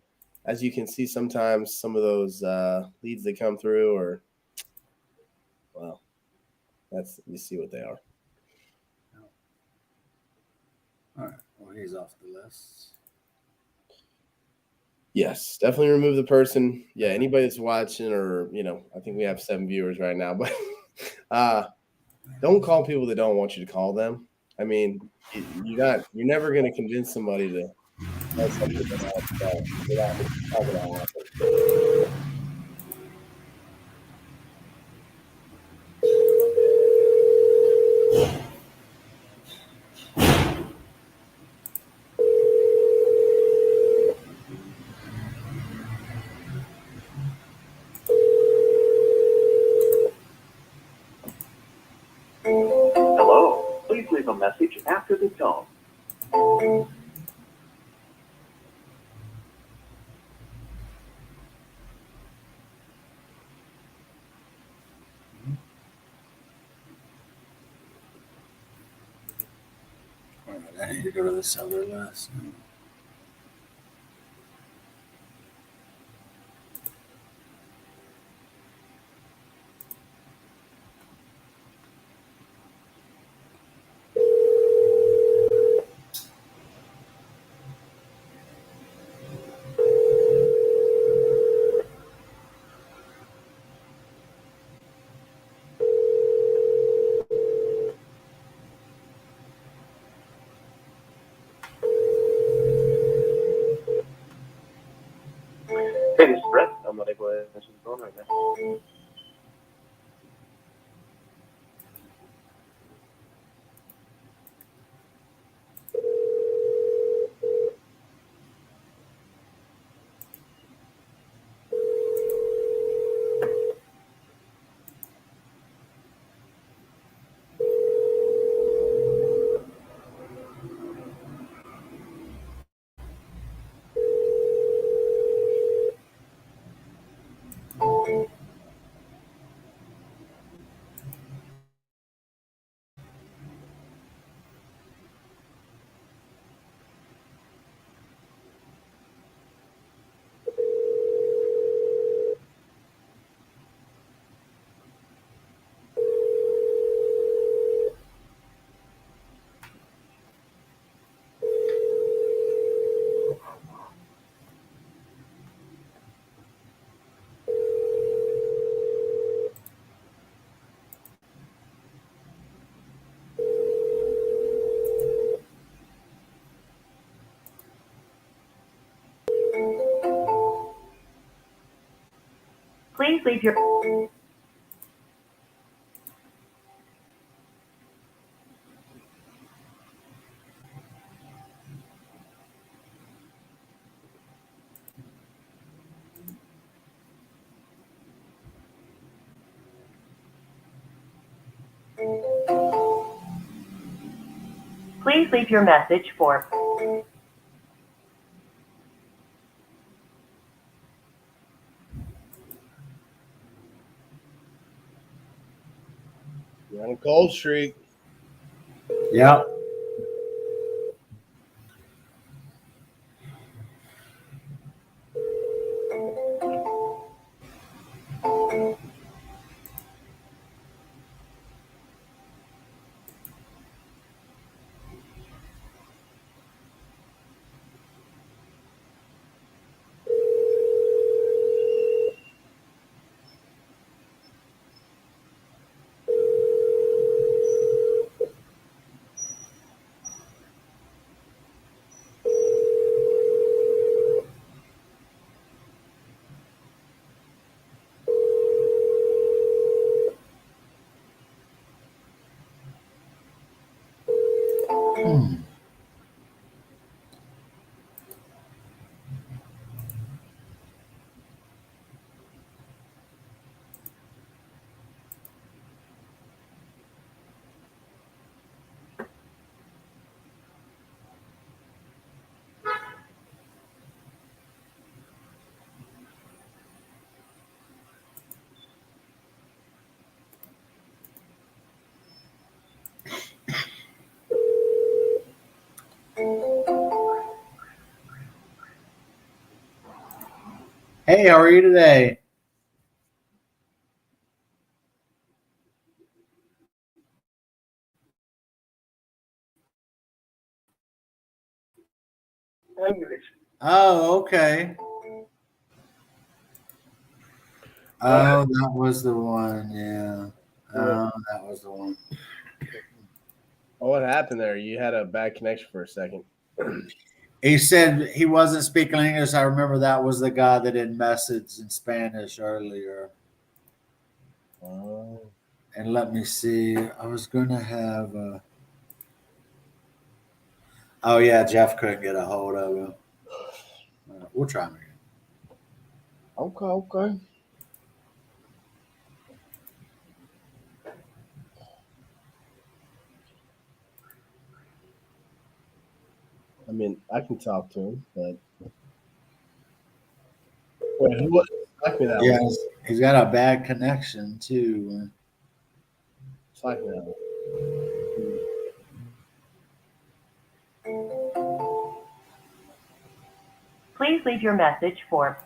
as you can see, sometimes some of those leads that come through, or well, that's you see what they are. All right. Well, he's off the list. Yes, definitely remove the person. Yeah, anybody that's watching, or I think we have 7 viewers right now, but don't call people that don't want you to call them. I mean, you're never going to convince somebody to tell something that's not going to happen. Hello. Please leave a message after the tone. All right. I need to go to the seller list. Hey, this is Brett. I'm gonna go ahead and answer the phone right now. Please leave your please leave your message for You're on a cold streak. Yep. Hey, how are you today? English. Oh, okay. Oh, that was the one. Yeah. Oh, that was the one. Oh, what happened there? You had a bad connection for a second. He said he wasn't speaking English. I remember that was the guy that had messaged in Spanish earlier. Oh. And let me see. I was going to have. Oh, yeah. Jeff couldn't get a hold of him. We'll try him again. Okay. I mean, I can talk to him, but wait, who was like me that Yeah, one? he's got a bad connection too. It's like me that one. Please leave your message for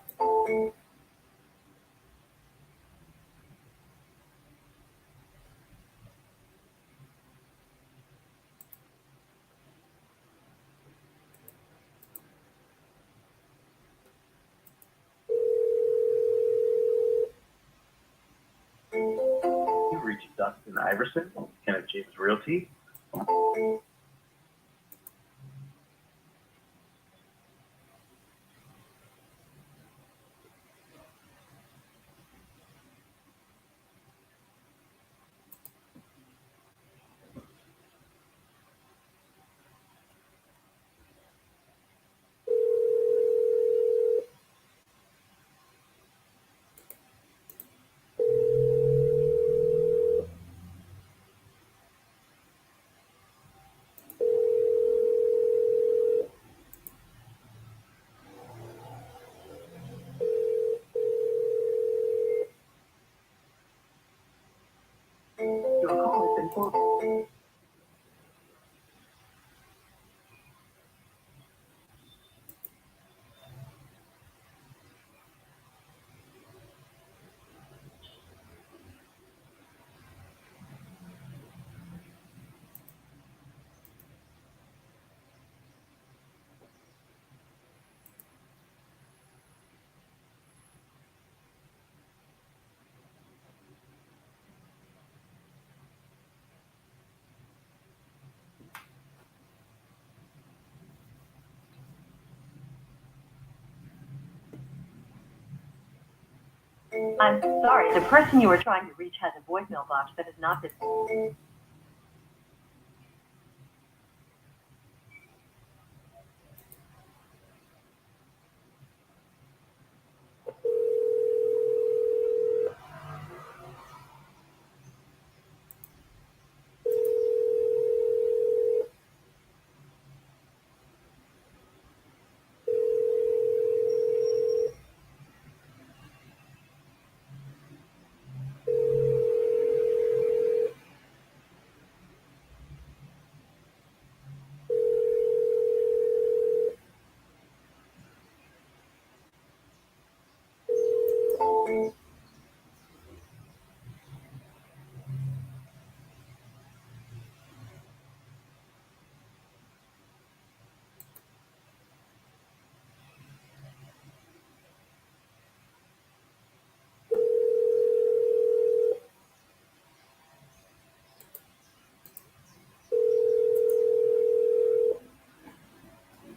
You've reached Dustin Iverson, Kenneth James Realty. your call has been forwarded. I'm sorry, the person you were trying to reach has a voicemail box that has not been.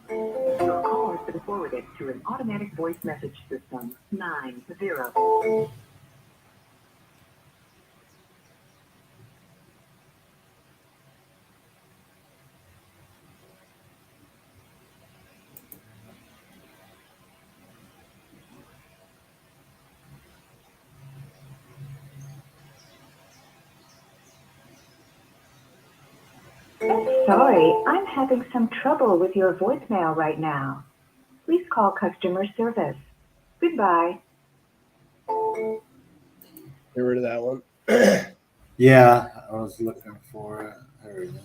Your call has been forwarded to an automatic voice message system. 90. Sorry, I'm having some trouble with your voicemail right now. Please call customer service. Goodbye. Get rid of that one. Yeah, I was looking for it. There we go.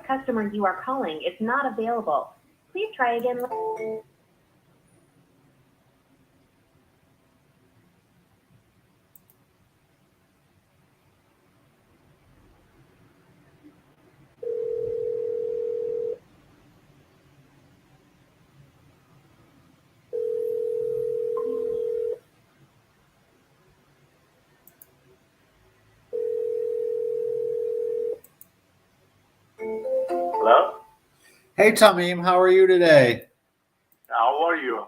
customer you are calling is not available. Please try again. Hello? Hey, Tamim, how are you today? How are you?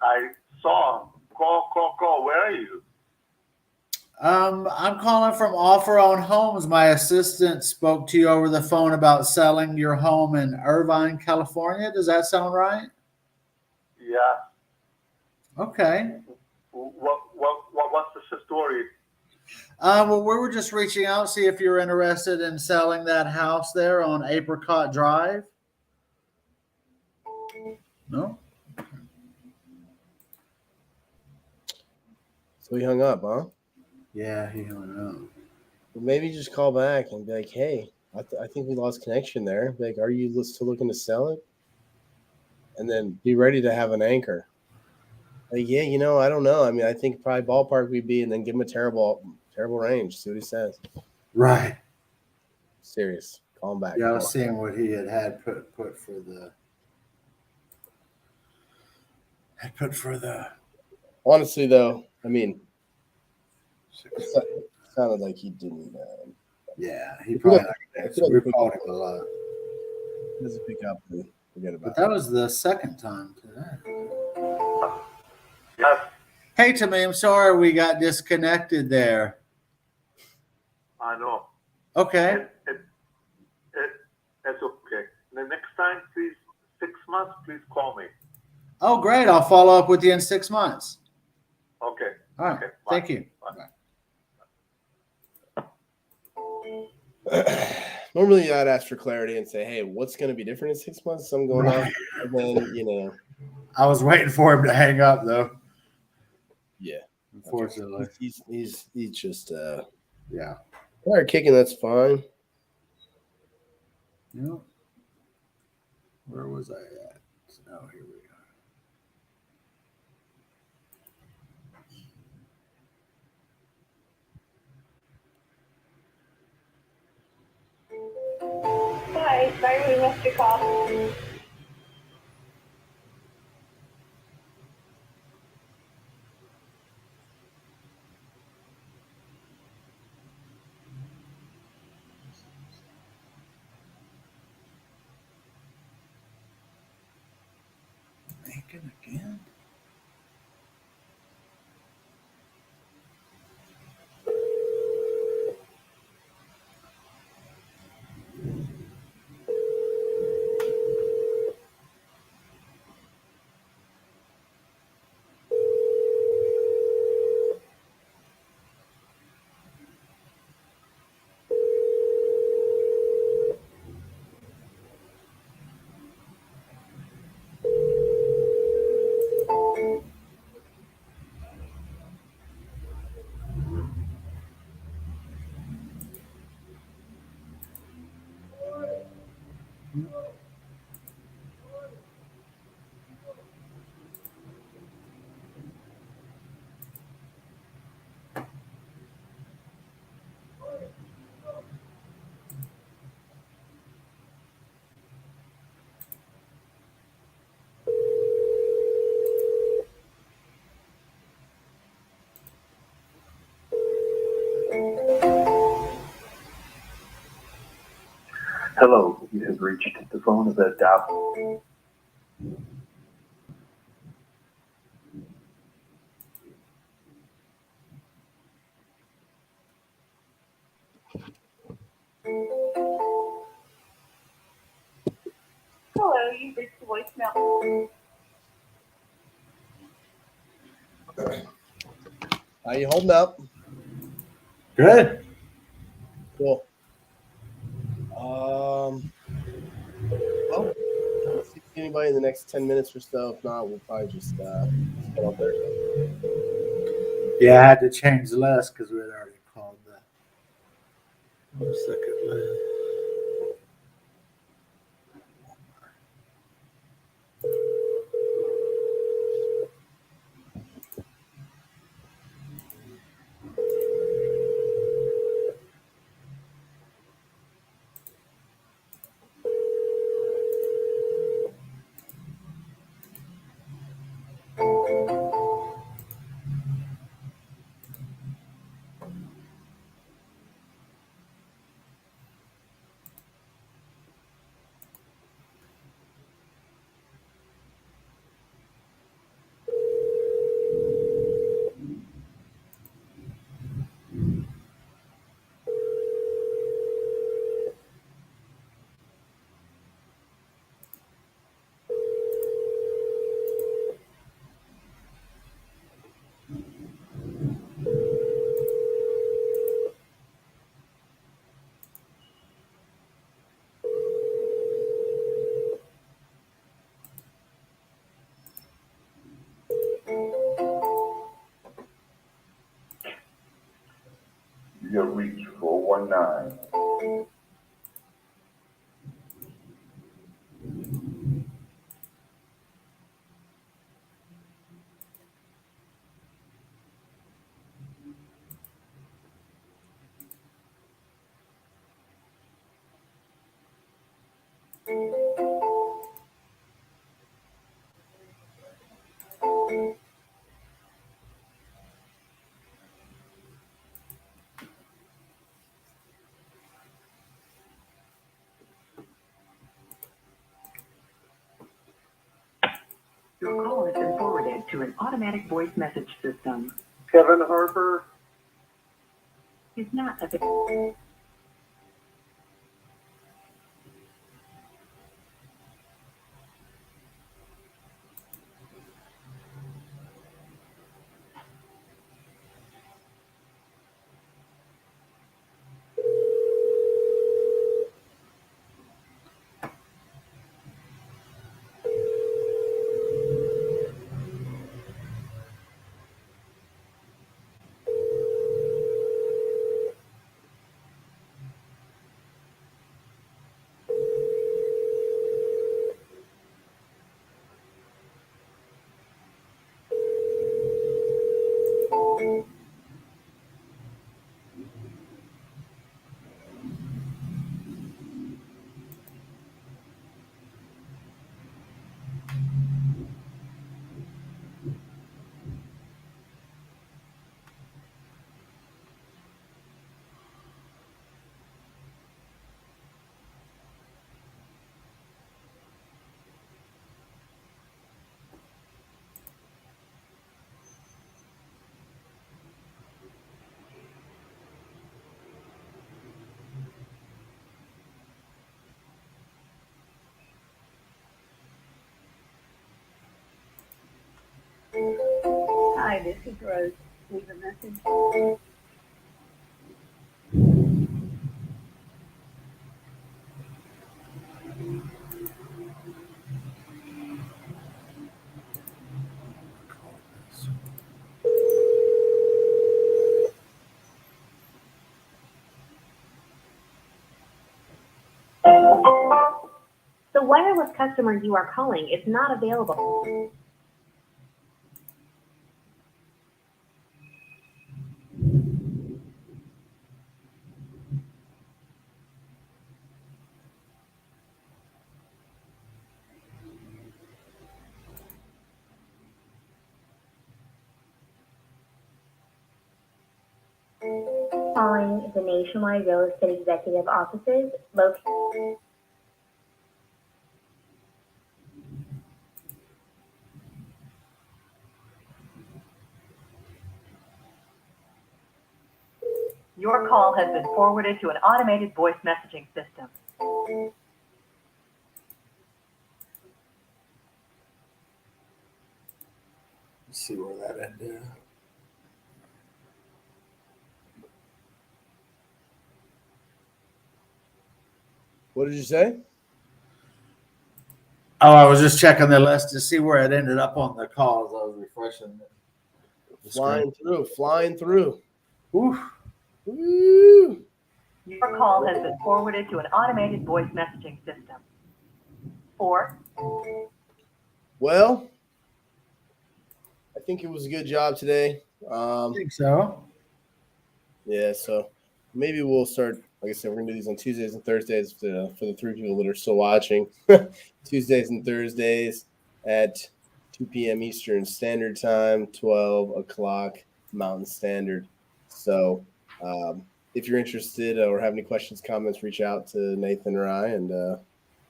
I saw. Call. Where are you? I'm calling from Offer on Homes. My assistant spoke to you over the phone about selling your home in Irvine, California. Does that sound right? Yeah. Okay. What's the story? Well, we were just reaching out, see if you're interested in selling that house there on Apricot Drive. No? So he hung up, huh? Yeah, he hung up. Well, maybe just call back and be like, hey, I think we lost connection there. Be like, are you still looking to sell it? And then be ready to have an anchor. Like, yeah, I don't know. I mean, I think probably ballpark would be, and then give him a terrible range. See what he says. Right. Serious. Call him back. Yeah, I was seeing what he had put for the. Honestly, though, I mean, it sounded like he didn't. Yeah, he probably not gonna answer. We pick called him a lot. doesn't pick up and forget about But that was the second time today. Yes. Hey, Tamim, sorry we got disconnected there. I know. Okay. That's okay. The next time, please, 6 months, please call me. Oh, great. I'll follow up with you in 6 months. Okay. All right. Okay, bye. Thank you. Bye. Bye. Normally, I'd ask for clarity and say, hey, what's going to be different in 6 months? Something going on. And then, I was waiting for him to hang up, though. Yeah. Unfortunately. He's just, Yeah. all right, kicking, that's fine. Yep. Where was I at? Oh, here we go. Hi, sorry we missed your call. Bacon again? Hello, you have reached the phone of the Dow. Hello, you've reached the voicemail. How you holding up? Good. Cool. Well, let's see if anybody in the next 10 minutes or so. If not, we'll probably just get on Thursday. Yeah, I had to change the list because we had already called that. 1 second left. reach 419. Your call has been forwarded to an automatic voice message system. Kevin Harper. Is not available. Hi, this is Rose. Leave a message. The wireless customer you are calling is not available. Calling the Nationwide Real Estate Executive Offices located. Your call has been forwarded to an automated voice messaging system. Let's see where that ended. What did you say? Oh, I was just checking the list to see where it ended up on the call as I was refreshing the screen. Flying through. Oof. Woo. Your call has been forwarded to an automated voice messaging system. 4. Well, I think it was a good job today. I think so. Yeah, so maybe we'll start. Like I said, we're gonna do these on Tuesdays and Thursdays for the 3 people that are still watching. Tuesdays and Thursdays at 2 p.m. Eastern Standard Time, 12 o'clock Mountain Standard. So if you're interested or have any questions, comments, reach out to Nathan or I. And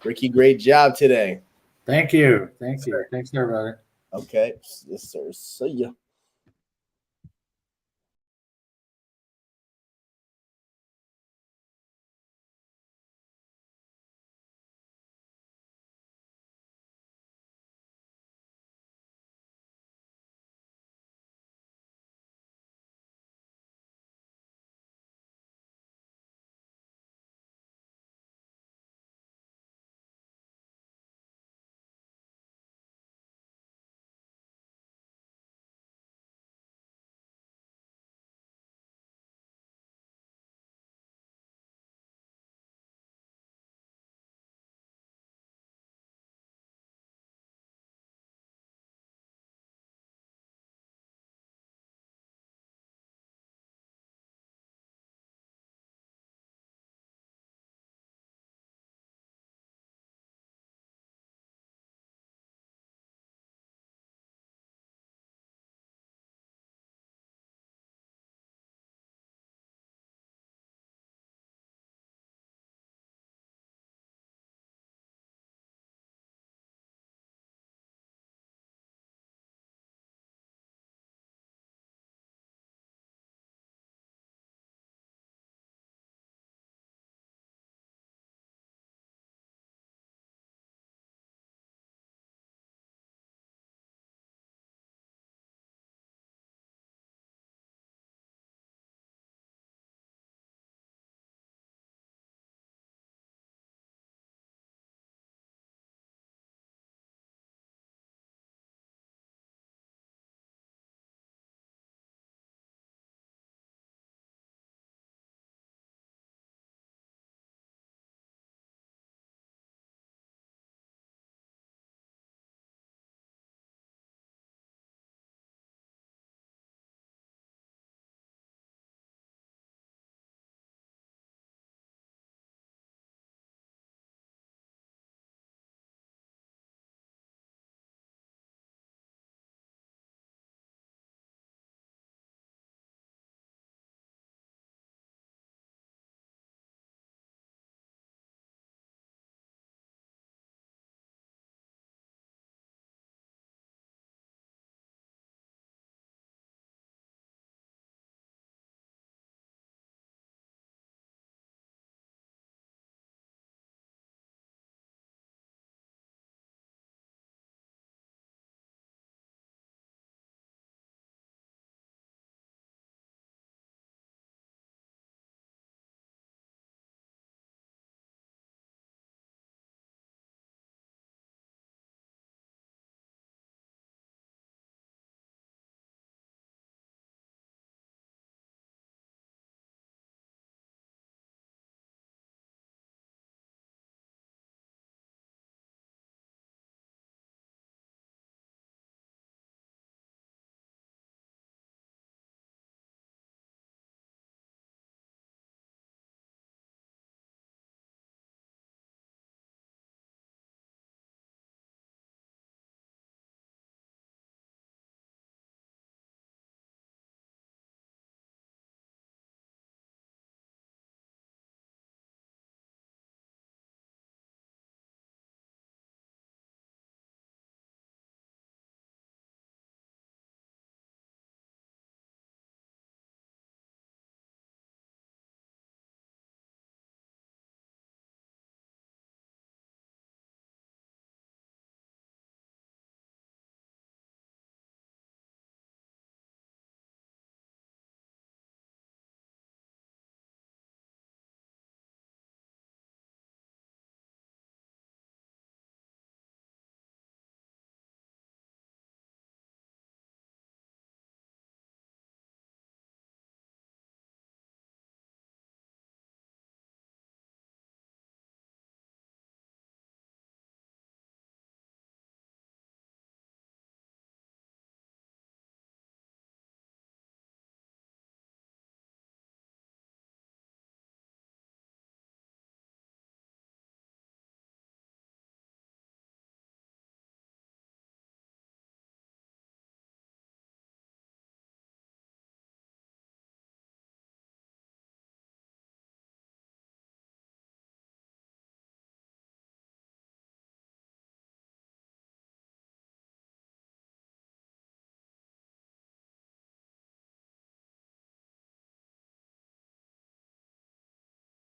Ricky, great job today. Thank you. Thank you. Thanks, everybody. Okay. Yes, sir. See ya.